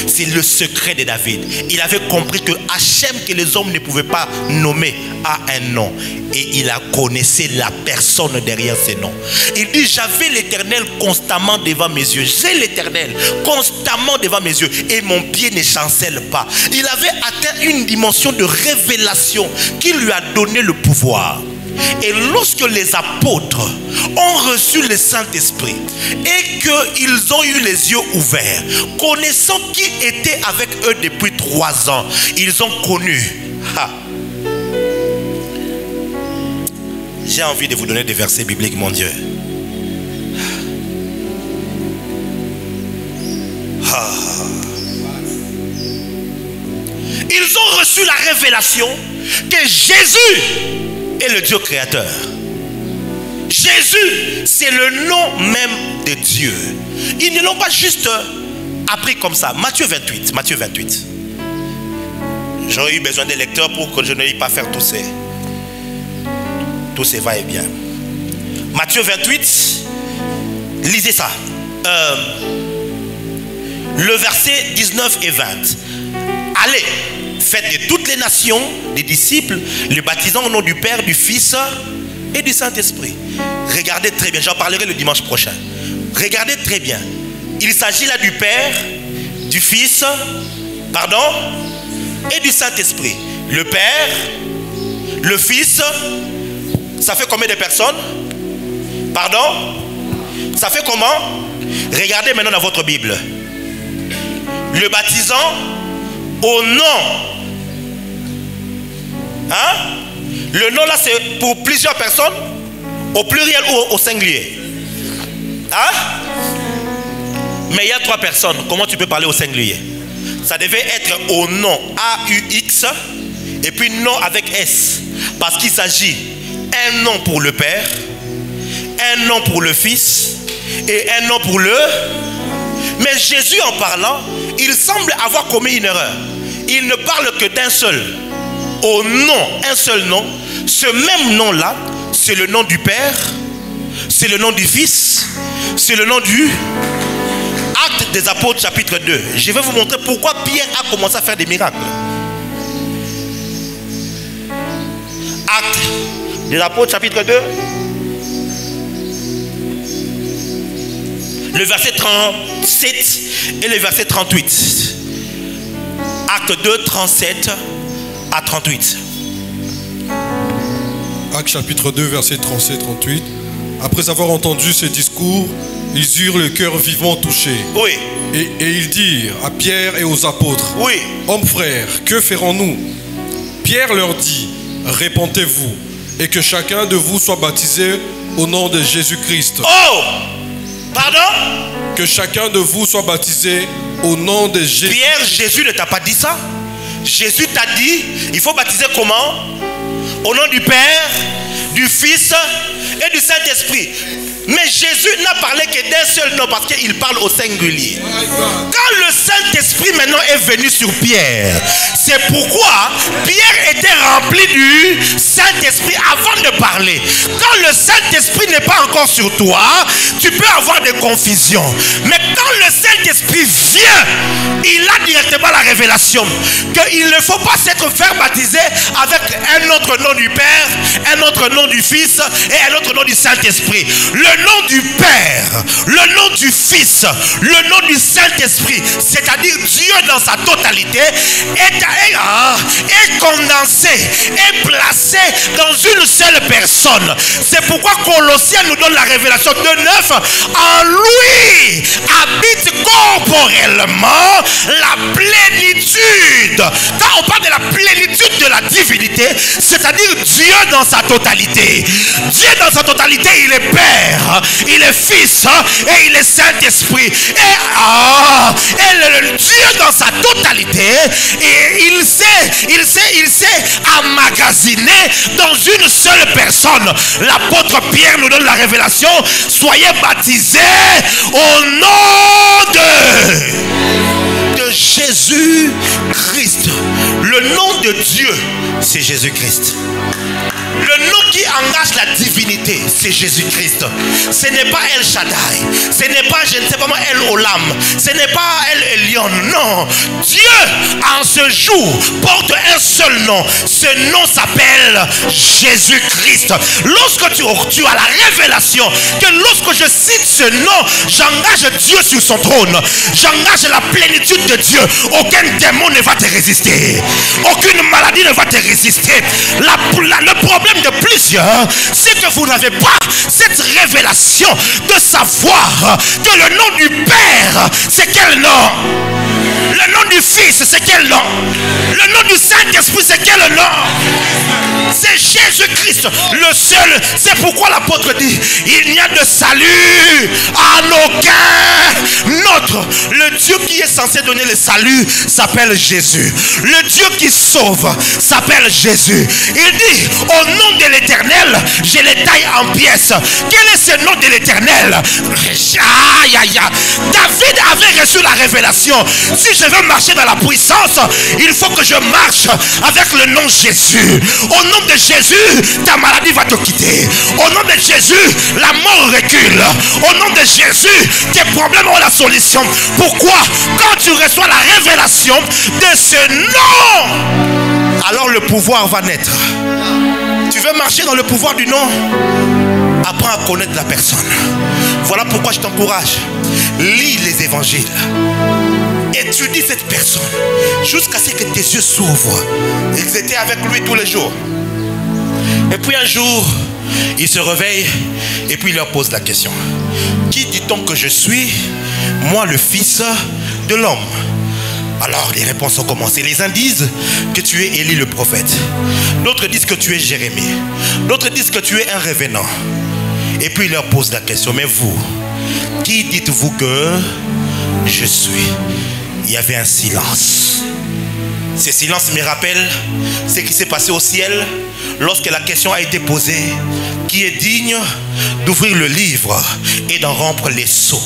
C'est le secret de David. Il avait compris que Hachem, que les hommes ne pouvaient pas nommer, a un nom. Et il a connaissé la personne derrière ces noms. Il dit, j'avais l'Éternel constamment devant mes yeux. J'ai l'Éternel constamment devant mes yeux. Et mon pied ne chancelle pas. Il avait atteint une dimension de révélation qui lui a donné le pouvoir. Et lorsque les apôtres ont reçu le Saint-Esprit et qu'ils ont eu les yeux ouverts, connaissant qui était avec eux depuis 3 ans, ils ont connu. J'ai envie de vous donner des versets bibliques, mon Dieu. Ils ont reçu la révélation que Jésus est le Dieu créateur. Jésus, c'est le nom même de Dieu. Ils ne l'ont pas juste appris comme ça. Matthieu 28. Matthieu 28. J'aurais eu besoin des lecteurs pour que je n'aille pas faire tous ces va-et-vient. Matthieu 28. Lisez ça. Le verset 19 et 20. Allez, faites de toutes les nations des disciples, les baptisant au nom du Père, du Fils et du Saint-Esprit. Regardez très bien, j'en parlerai le dimanche prochain. Regardez très bien. Il s'agit là du Père, du Fils, et du Saint-Esprit. Le Père, le Fils, ça fait combien de personnes? Ça fait comment? Regardez maintenant dans votre Bible. Le baptisant au nom. Le nom là c'est pour plusieurs personnes, au pluriel ou au singulier. Mais il y a 3 personnes. Comment tu peux parler au singulier? Ça devait être au nom A-U-X et puis nom avec S. Parce qu'il s'agit un nom pour le Père, un nom pour le Fils et un nom pour le... Mais Jésus en parlant, il semble avoir commis une erreur. Il ne parle que d'un seul. Au nom, un seul nom. Ce même nom-là, c'est le nom du Père, c'est le nom du Fils, c'est le nom du... Actes des Apôtres chapitre 2. Je vais vous montrer pourquoi Pierre a commencé à faire des miracles. Actes des Apôtres chapitre 2. Le verset 37 et le verset 38. Acte 2, 37 à 38. Acte chapitre 2, verset 37-38. Après avoir entendu ces discours, ils eurent le cœur vivement touché. Oui. Et ils dirent à Pierre et aux apôtres, oui. Hommes frères, que ferons-nous? Pierre leur dit, répentez-vous et que chacun de vous soit baptisé au nom de Jésus-Christ. Oh! Pardon? Que chacun de vous soit baptisé au nom de Jésus. Pierre, Jésus ne t'a pas dit ça? Jésus t'a dit, il faut baptiser comment? Au nom du Père, du Fils et du Saint-Esprit. Mais Jésus n'a parlé que d'un seul nom parce qu'il parle au singulier. Quand le Saint-Esprit maintenant est venu sur Pierre, c'est pourquoi Pierre était rempli du Saint-Esprit avant de parler. Quand le Saint-Esprit n'est pas encore sur toi, tu peux avoir des confusions. Mais quand le Saint-Esprit vient, il a directement la révélation qu'il ne faut pas s'être fait baptiser avec un autre nom du Père, un autre nom du Fils et un autre nom du Saint-Esprit. Le nom du Père, le nom du Fils, le nom du Saint-Esprit, c'est-à-dire Dieu dans sa totalité, est condensé, est placé dans une seule personne. C'est pourquoi Colossiens nous donne la révélation de 9. En lui habite corporellement la plénitude. Quand on parle de la plénitude de la divinité, c'est-à-dire Dieu dans sa totalité. Dieu dans sa totalité, il est Père, il est Fils et il est Saint-Esprit. Et le Dieu dans sa totalité, et il s'est emmagasiné dans une seule personne. L'apôtre Pierre nous donne la révélation. Soyez baptisés au nom de Jésus-Christ. Le nom de Dieu, c'est Jésus-Christ. Le nom qui engage la divinité, c'est Jésus-Christ. Ce n'est pas El Shaddai. Ce n'est pas, je ne sais pas moi, El Olam. Ce n'est pas El Elyon. Non. Dieu, en ce jour, porte un seul nom. Ce nom s'appelle Jésus-Christ. Lorsque tu as la révélation que lorsque je cite ce nom, j'engage Dieu sur son trône. J'engage la plénitude de Dieu. Aucun démon ne va te résister. Aucune maladie ne va te résister. Le problème de plusieurs, c'est que vous n'avez pas cette révélation de savoir que le nom du Père, c'est quel nom? Le nom du Fils, c'est quel nom? Le nom du Saint-Esprit, c'est quel nom? C'est Jésus-Christ, le seul. C'est pourquoi l'apôtre dit, il n'y a de salut en aucun autre. Le Dieu qui est censé donner le salut s'appelle Jésus. Le Dieu qui sauve s'appelle Jésus. Il dit, au nom de l'Éternel, je les taille en pièces. Quel est ce nom de l'Éternel? Aïe, aïe, aïe. David avait reçu la révélation. Si je veux marcher dans la puissance, il faut que je marche avec le nom Jésus. Au nom de Jésus, ta maladie va te quitter. Au nom de Jésus, la mort recule. Au nom de Jésus, tes problèmes ont la solution. Pourquoi? Quand tu reçois la révélation de ce nom, alors le pouvoir va naître. Tu veux marcher dans le pouvoir du nom? Apprends à connaître la personne. Voilà pourquoi je t'encourage. Lis les évangiles. Étudie cette personne jusqu'à ce que tes yeux s'ouvrent. Ils étaient avec lui tous les jours. Et puis un jour, il se réveille et puis il leur pose la question. Qui dit-on que je suis? Moi, le Fils de l'homme. Alors les réponses ont commencé. Les uns disent que tu es Élie le prophète. D'autres disent que tu es Jérémie. D'autres disent que tu es un revenant. Et puis il leur pose la question. Mais vous, qui dites-vous que je suis? Il y avait un silence. Ce silence me rappelle ce qui s'est passé au ciel lorsque la question a été posée. Qui est digne d'ouvrir le livre et d'en rompre les sceaux?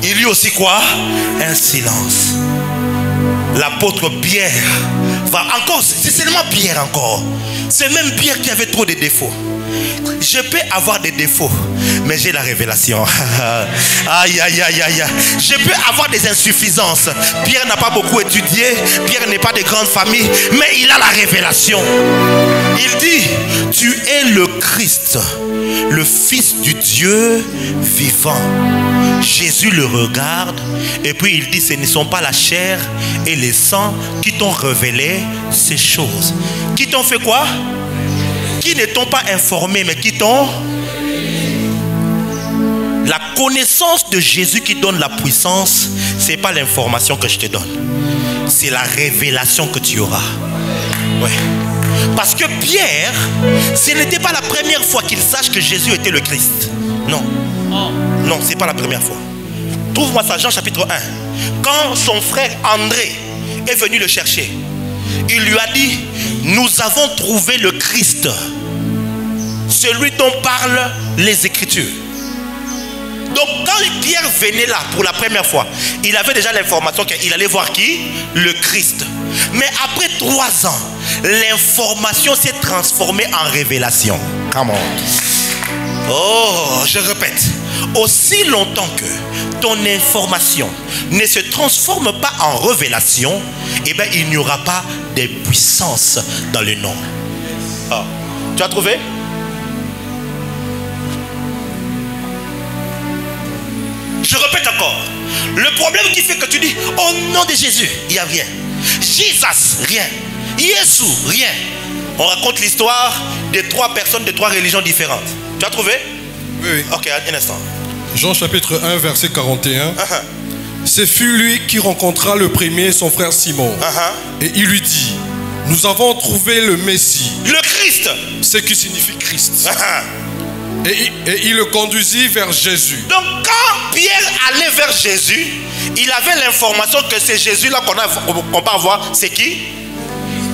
Il y eut aussi quoi? Un silence. L'apôtre Pierre va encore, c'est seulement Pierre encore. C'est même Pierre qui avait trop de défauts. Je peux avoir des défauts, mais j'ai la révélation. Aïe, aïe, aïe, aïe. Je peux avoir des insuffisances. Pierre n'a pas beaucoup étudié. Pierre n'est pas de grande famille, mais il a la révélation. Il dit, tu es le Christ, le Fils du Dieu vivant. Jésus le regarde et puis il dit, ce ne sont pas la chair et les sangs qui t'ont révélé ces choses. Qui t'ont fait quoi? Qui ne t'ont pas informé, mais qui t'ont... La connaissance de Jésus qui donne la puissance, ce n'est pas l'information que je te donne. C'est la révélation que tu auras. Ouais. Parce que Pierre, ce n'était pas la première fois qu'il sache que Jésus était le Christ. Non. Non, ce n'est pas la première fois. Trouve-moi ça, Jean chapitre 1. Quand son frère André est venu le chercher, il lui a dit, nous avons trouvé le Christ, celui dont parlent les Écritures. Donc quand Pierre venait là pour la première fois, il avait déjà l'information qu'il allait voir qui? Le Christ. Mais après 3 ans, l'information s'est transformée en révélation. Come on. Oh, je répète. Aussi longtemps que ton information ne se transforme pas en révélation, eh bien, il n'y aura pas de puissance dans le nom. Oh. Tu as trouvé? Je répète encore. Le problème qui fait que tu dis au nom de Jésus, il n'y a rien. Jesus, rien. Jésus, rien. On raconte l'histoire de 3 personnes de 3 religions différentes. Tu as trouvé? Oui. Ok, un instant. Jean chapitre 1, verset 41. Ce fut lui qui rencontra le premier son frère Simon. Et il lui dit, nous avons trouvé le Messie. Le Christ. Ce qui signifie Christ. Et il le conduisit vers Jésus. Donc quand Pierre allait vers Jésus, il avait l'information que c'est Jésus-là qu'on va avoir. C'est qui?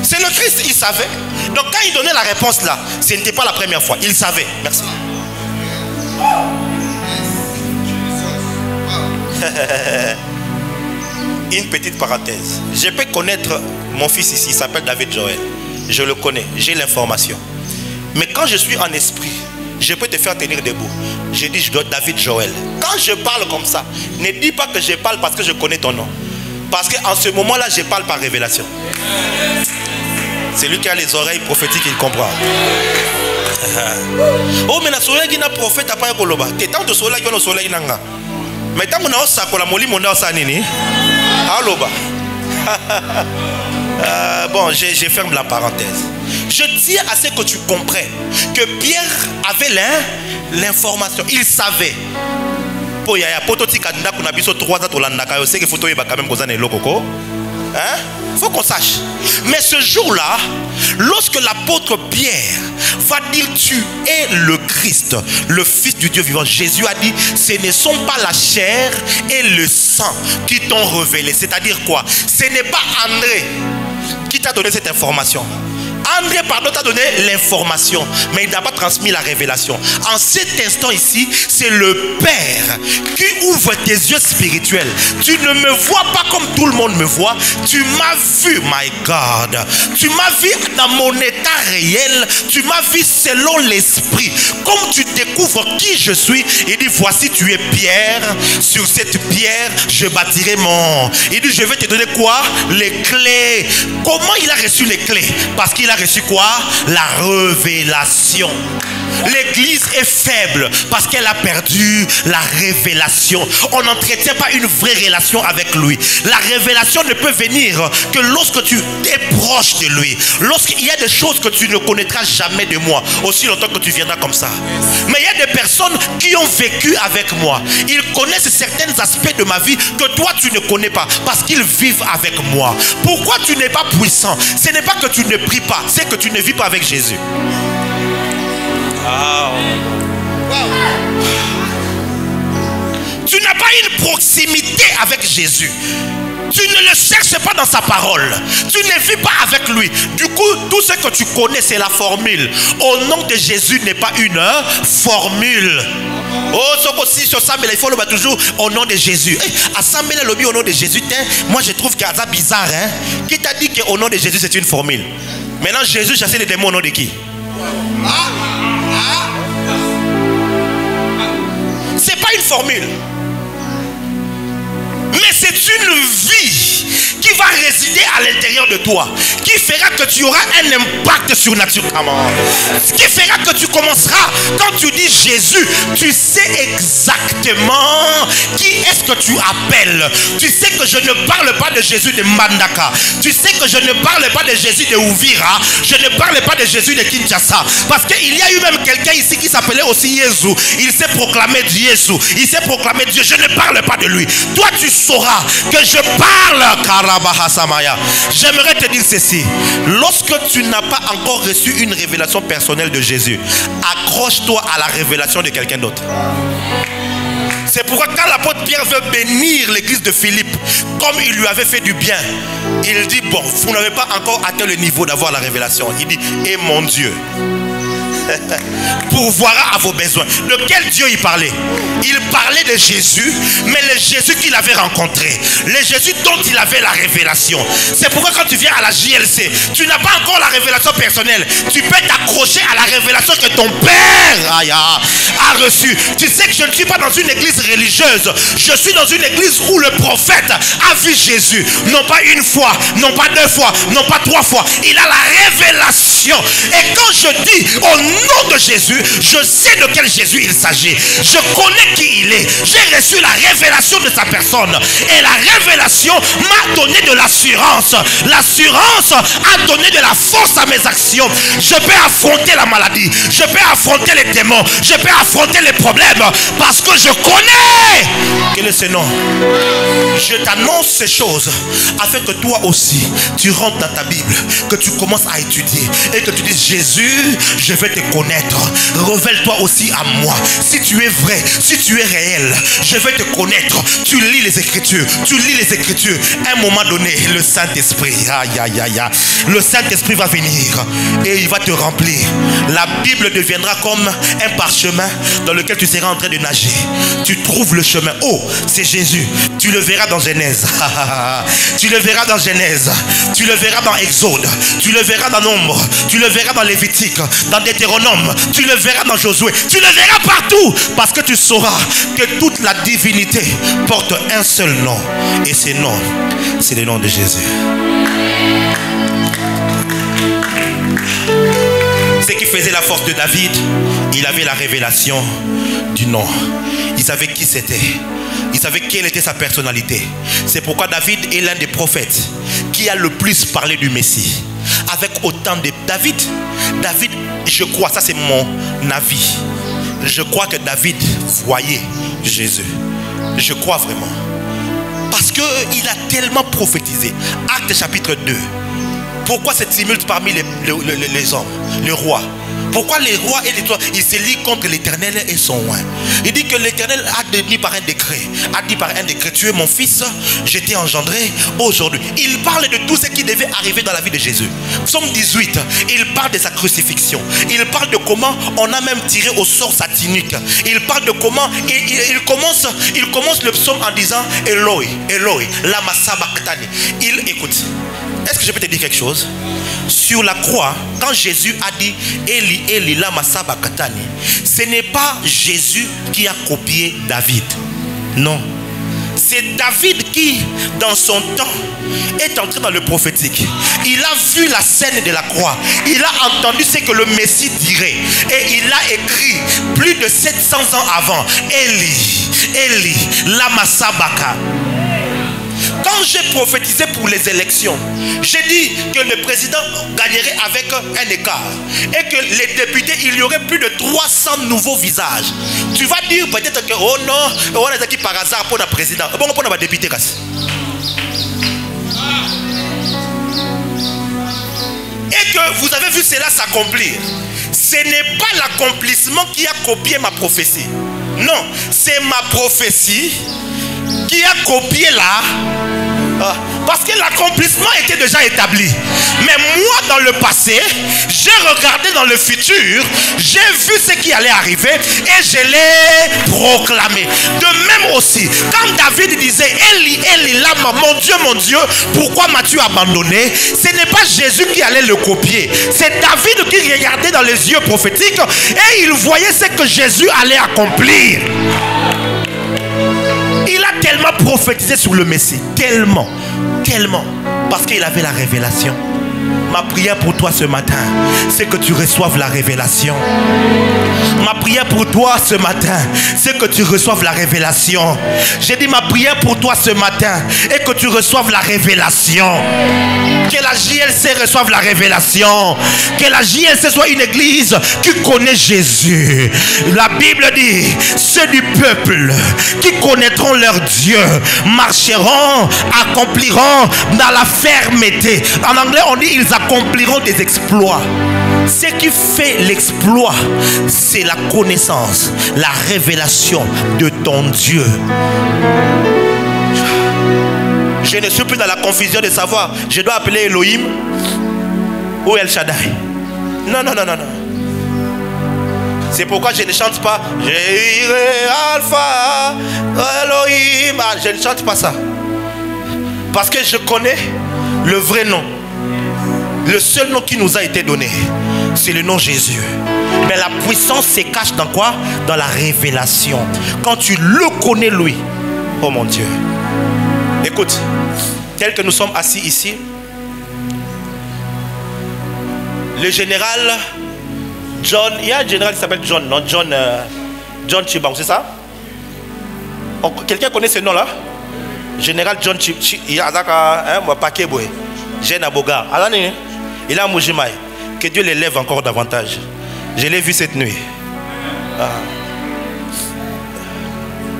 C'est le Christ, il savait. Donc quand il donnait la réponse là, ce n'était pas la première fois, il savait. Merci. Une petite parenthèse. Je peux connaître mon fils ici, il s'appelle David Joël. Je le connais, j'ai l'information. Mais quand je suis en esprit, je peux te faire tenir debout. Je dis, je dois David Joël. Quand je parle comme ça, ne dis pas que je parle parce que je connais ton nom. Parce qu'en ce moment-là, je parle par révélation. C'est lui qui a les oreilles prophétiques, il comprend. Oh, mais na soleil qui n'a prophète à pas koloba. T'es tant de soleil qui a soleil nanga. Mais tant qu'on a ça kola moli monda ça nini. Aloba. Bon, je ferme la parenthèse. Je tiens à ce que tu comprennes que Pierre avait l'information. Il savait. Pour y a poto tika nda kuna biso 3 ans tolandaka yo, c'est que photo yeba quand même kozana eloko ko. Hein? Faut qu'on sache. Mais ce jour-là, lorsque l'apôtre Pierre va dire tu es le Christ, le Fils du Dieu vivant, Jésus a dit ce ne sont pas la chair et le sang qui t'ont révélé. C'est-à-dire quoi? Ce n'est pas André qui t'a donné cette information. André, pardon, t'a donné l'information, mais il n'a pas transmis la révélation. En cet instant ici, c'est le Père qui ouvre tes yeux spirituels. Tu ne me vois pas comme tout le monde me voit. Tu m'as vu, my God. Tu m'as vu dans mon état réel. Tu m'as vu selon l'esprit. Comme tu découvres qui je suis, il dit, voici tu es Pierre. Sur cette pierre, je bâtirai mon... Il dit, je vais te donner quoi? Les clés. Comment il a reçu les clés? Parce qu'il a reçu quoi? La révélation. L'église est faible parce qu'elle a perdu la révélation. On n'entretient pas une vraie relation avec lui. La révélation ne peut venir que lorsque tu es proche de lui. Lorsqu'il y a des choses que tu ne connaîtras jamais de moi, aussi longtemps que tu viendras comme ça. Mais il y a des personnes qui ont vécu avec moi. Ils connaissent certains aspects de ma vie que toi tu ne connais pas parce qu'ils vivent avec moi. Pourquoi tu n'es pas puissant? Ce n'est pas que tu ne pries pas, c'est que tu ne vis pas avec Jésus. Tu n'as pas une proximité avec Jésus. Tu ne le cherches pas dans sa parole. Tu ne vis pas avec lui. Du coup, tout ce que tu connais, c'est la formule. Au nom de Jésus n'est pas une formule. Oh, il faut le battre toujours au nom de Jésus. Assemblée le lobby au nom de Jésus. Moi, je trouve que c'est bizarre. Qui t'a dit qu'au nom de Jésus, c'est une formule? Maintenant, Jésus chassait les démons au nom de qui? C'est pas une formule. Mais c'est une vie qui va résider à l'intérieur de toi, qui fera que tu auras un impact surnaturel. Ce qui fera que tu commenceras, quand tu dis Jésus, tu sais exactement qui est-ce que tu appelles. Tu sais que je ne parle pas de Jésus de Mbandaka. Tu sais que je ne parle pas de Jésus de Ouvira. Je ne parle pas de Jésus de Kinshasa. Parce qu'il y a eu même quelqu'un ici qui s'appelait aussi Jésus. Il s'est proclamé Jésus. Il s'est proclamé Dieu. Je ne parle pas de lui. Toi, tu sauras que je parle. J'aimerais te dire ceci. Lorsque tu n'as pas encore reçu une révélation personnelle de Jésus, accroche-toi à la révélation de quelqu'un d'autre. C'est pourquoi quand l'apôtre Pierre veut bénir l'église de Philippe, comme il lui avait fait du bien, il dit, bon, vous n'avez pas encore atteint le niveau d'avoir la révélation. Il dit, et mon Dieu pourvoira à vos besoins. De quel Dieu il parlait? Il parlait de Jésus, mais le Jésus qu'il avait rencontré, le Jésus dont il avait la révélation. C'est pourquoi quand tu viens à la JLC, tu n'as pas encore la révélation personnelle. Tu peux t'accrocher à la révélation que ton Père a reçue. Tu sais que je ne suis pas dans une église religieuse. Je suis dans une église où le prophète a vu Jésus. Non pas une fois, non pas 2 fois, non pas 3 fois. Il a la révélation. Et quand je dis au nom de Jésus, je sais de quel Jésus il s'agit. Je connais qui il est. J'ai reçu la révélation de sa personne. Et la révélation m'a donné de l'assurance. L'assurance a donné de la force à mes actions. Je peux affronter la maladie. Je peux affronter les démons. Je peux affronter les problèmes. Parce que je connais. Quel est ce nom? Je t'annonce ces choses afin que toi aussi tu rentres dans ta Bible, que tu commences à étudier et que tu dises Jésus, je vais te connaître. Révèle-toi aussi à moi. Si tu es vrai, si tu es réel, je vais te connaître. Tu lis les Écritures. Tu lis les Écritures. À un moment donné, le Saint-Esprit, le Saint-Esprit va venir et il va te remplir. La Bible deviendra comme un parchemin dans lequel tu seras en train de nager. Tu trouves le chemin. Oh, c'est Jésus. Tu le verras dans Genèse. Tu le verras dans Genèse. Tu le verras dans Exode. Tu le verras dans Nombre. Tu le verras dans Lévitique. Dans Deutéronome. Deutéronome, tu le verras dans Josué, tu le verras partout, parce que tu sauras que toute la divinité porte un seul nom, et ce nom, c'est le nom de Jésus. Ce qui faisait la force de David, il avait la révélation du nom. Il savait qui c'était. Il savait quelle était sa personnalité. C'est pourquoi David est l'un des prophètes qui a le plus parlé du Messie. Avec autant de... David, je crois, ça c'est mon avis. Je crois que David voyait Jésus. Je crois vraiment. Parce qu'il a tellement prophétisé. Actes chapitre 2. Pourquoi cette tumulte parmi les hommes, les rois? Pourquoi les rois et les rois, ils se lient contre l'Éternel et son roi? Il dit que l'Éternel a dit par un décret, tu es mon fils, je t'ai engendré aujourd'hui. Il parle de tout ce qui devait arriver dans la vie de Jésus. Psaume 18, il parle de sa crucifixion. Il parle de comment on a même tiré au sort sa tunique. Il parle de comment il commence le psaume en disant Eloi, Eloi, lama sabachthani. Écoute, est-ce que je peux te dire quelque chose? Sur la croix, quand Jésus a dit Eli, Eli, lama sabachthani, ce n'est pas Jésus qui a copié David. Non. C'est David qui, dans son temps, est entré dans le prophétique. Il a vu la scène de la croix. Il a entendu ce que le Messie dirait. Et il a écrit plus de 700 ans avant Eli, Eli, lama sabachthani. Quand j'ai prophétisé pour les élections, j'ai dit que le président gagnerait avec un écart et que les députés, il y aurait plus de 300 nouveaux visages. Tu vas dire peut-être que oh non, on est qui par hasard pour le président. Bon, on va député. Et que vous avez vu cela s'accomplir. Ce n'est pas l'accomplissement qui a copié ma prophétie. Non, c'est ma prophétie qui a copié là. Parce que l'accomplissement était déjà établi. Mais moi dans le passé, j'ai regardé dans le futur, j'ai vu ce qui allait arriver et je l'ai proclamé. De même aussi, quand David disait Eli, Eli, lama, mon Dieu, pourquoi m'as-tu abandonné? Ce n'est pas Jésus qui allait le copier. C'est David qui regardait dans les yeux prophétiques et il voyait ce que Jésus allait accomplir. Il a tellement prophétisé sur le Messie, tellement, parce qu'il avait la révélation. Ma prière pour toi ce matin, c'est que tu reçoives la révélation. Ma prière pour toi ce matin, c'est que tu reçoives la révélation. J'ai dit ma prière pour toi ce matin, et que tu reçoives la révélation. Que la JLC reçoive la révélation. Que la JLC soit une église qui connaît Jésus. La Bible dit, ceux du peuple qui connaîtront leur Dieu marcheront, accompliront dans la fermeté. En anglais on dit ils accompliront des exploits. Ce qui fait l'exploit, c'est la connaissance, la révélation de ton Dieu. Je ne suis plus dans la confusion de savoir, je dois appeler Elohim ou El Shaddai. Non. C'est pourquoi je ne chante pas J'irai Alpha, Elohim. Je ne chante pas ça. Parce que je connais le vrai nom. Le seul nom qui nous a été donné, c'est le nom Jésus. Mais la puissance se cache dans quoi? Dans la révélation. Quand tu le connais lui. Oh mon Dieu. Écoute, tel que nous sommes assis ici, le général John, il y a un général qui s'appelle John, non? John Chibang, c'est ça? Quelqu'un connaît ce nom-là? Général John Chibang, il y a un paquet, Jeune Aboga, il a un Moujimaï. Que Dieu l'élève encore davantage. Je l'ai vu cette nuit.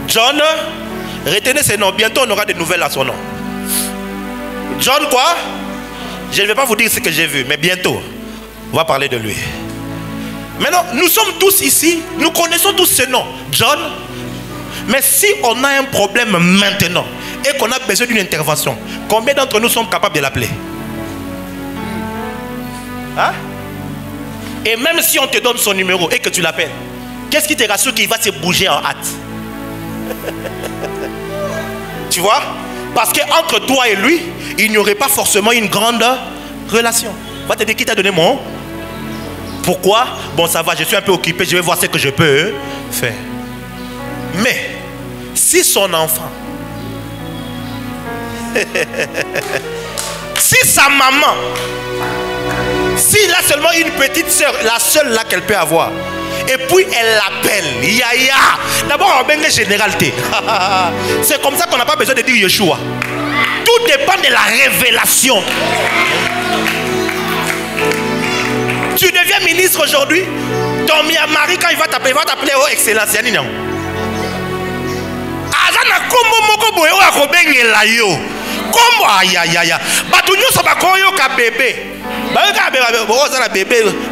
John, retenez ce nom. Bientôt on aura des nouvelles à son nom. John quoi? Je ne vais pas vous dire ce que j'ai vu, mais bientôt on va parler de lui. Maintenant, nous sommes tous ici, nous connaissons tous ce nom, John. Mais si on a un problème maintenant et qu'on a besoin d'une intervention, combien d'entre nous sommes capables de l'appeler? Hein? Et même si on te donne son numéro et que tu l'appelles, qu'est-ce qui te rassure qu'il va se bouger en hâte? Tu vois? Parce qu'entre toi et lui, il n'y aurait pas forcément une grande relation. Va te dire qui t'a donné mon. Pourquoi? Bon, ça va, je suis un peu occupé, je vais voir ce que je peux faire. Mais, si son enfant, si sa maman, s'il a seulement une petite soeur, la seule là qu'elle peut avoir, et puis elle l'appelle Yaya. D'abord, on a une généralité. C'est comme ça qu'on n'a pas besoin de dire Yeshua. Tout dépend de la révélation. Tu deviens ministre aujourd'hui, ton mari, quand il va t'appeler oh excellence. Comment aïe aïe aïe. Batu nyuso bakoyo ka bébé.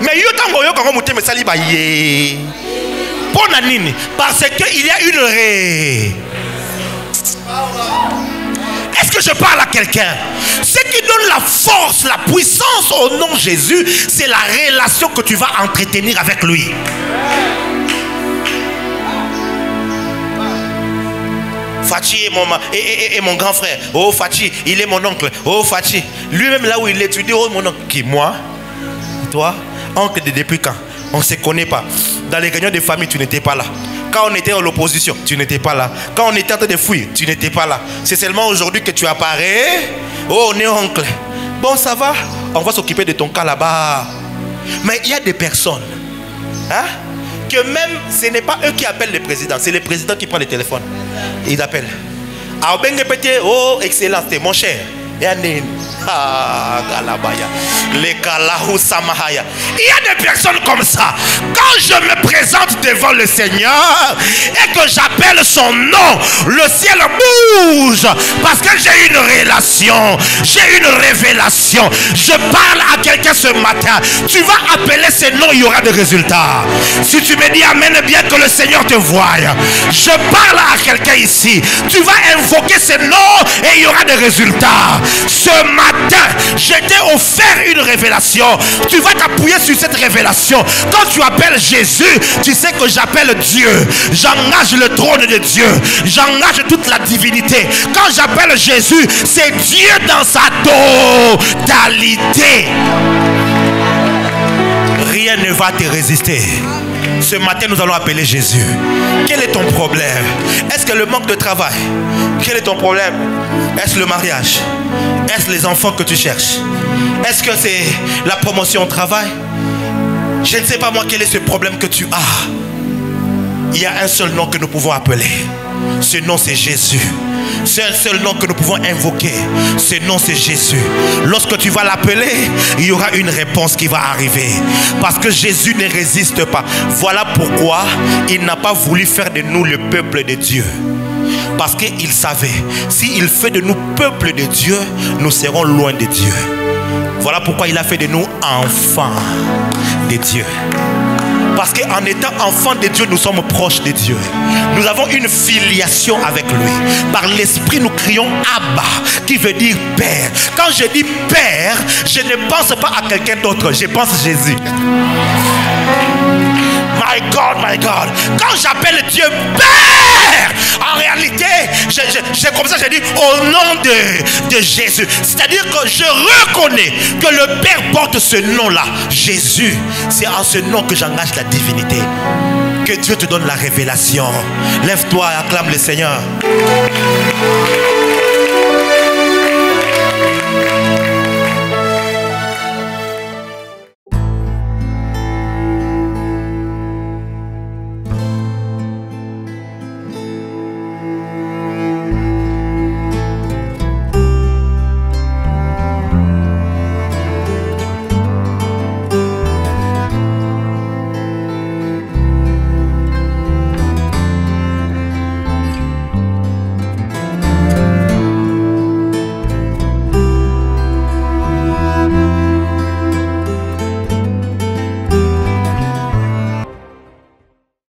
Mais yo tango yo kango muteme sali ba ye. Pona nini? Parce que il y a une ré. Est-ce que je parle à quelqu'un? Ce qui donne la force, la puissance au nom de Jésus, c'est la relation que tu vas entretenir avec lui. Fachi est mon grand frère. Oh Fachi, il est mon oncle. Oh Fachi, lui-même là où il est, tu dis oh mon oncle. Qui, moi? Toi? Oncle depuis quand? On ne se connaît pas. Dans les réunions de famille, tu n'étais pas là. Quand on était en l'opposition, tu n'étais pas là. Quand on était en train de fuir, tu n'étais pas là. C'est seulement aujourd'hui que tu apparais. Oh, on est oncle. Bon, ça va. On va s'occuper de ton cas là-bas. Mais il y a des personnes, hein, que même ce n'est pas eux qui appellent le président, c'est le président qui prend le téléphone. Il appelle. Oh, excellence, mon cher. Il y a des personnes comme ça. Quand je me présente devant le Seigneur et que j'appelle son nom, le ciel bouge parce que j'ai une relation, j'ai une révélation. Je parle à quelqu'un ce matin. Tu vas appeler ce nom, il y aura des résultats. Si tu me dis amen, bien que le Seigneur te voie. Je parle à quelqu'un ici. Tu vas invoquer ce nom et il y aura des résultats. Ce matin, je t'ai offert une révélation. Tu vas t'appuyer sur cette révélation. Quand tu appelles Jésus, tu sais que j'appelle Dieu. J'engage le trône de Dieu. J'engage toute la divinité. Quand j'appelle Jésus, c'est Dieu dans sa totalité. Rien ne va te résister. Ce matin, nous allons appeler Jésus. Quel est ton problème? Est-ce que le manque de travail? Quel est ton problème? Est-ce le mariage? Est-ce les enfants que tu cherches? Est-ce que c'est la promotion au travail? Je ne sais pas moi quel est ce problème que tu as. Il y a un seul nom que nous pouvons appeler. Ce nom c'est Jésus. C'est un seul nom que nous pouvons invoquer. Ce nom c'est Jésus. Lorsque tu vas l'appeler, il y aura une réponse qui va arriver. Parce que Jésus ne résiste pas. Voilà pourquoi il n'a pas voulu faire de nous le peuple de Dieu. Parce qu'il savait, s'il fait de nous peuple de Dieu, nous serons loin de Dieu. Voilà pourquoi il a fait de nous enfants de Dieu. Parce qu'en étant enfants de Dieu, nous sommes proches de Dieu. Nous avons une filiation avec lui. Par l'esprit, nous crions Abba, qui veut dire Père. Quand je dis Père, je ne pense pas à quelqu'un d'autre, je pense à Jésus. My God, my God. Quand j'appelle Dieu Père, en réalité, c'est comme ça que je dis au nom de Jésus. C'est-à-dire que je reconnais que le Père porte ce nom-là, Jésus. C'est en ce nom que j'engage la divinité. Que Dieu te donne la révélation. Lève-toi et acclame le Seigneur.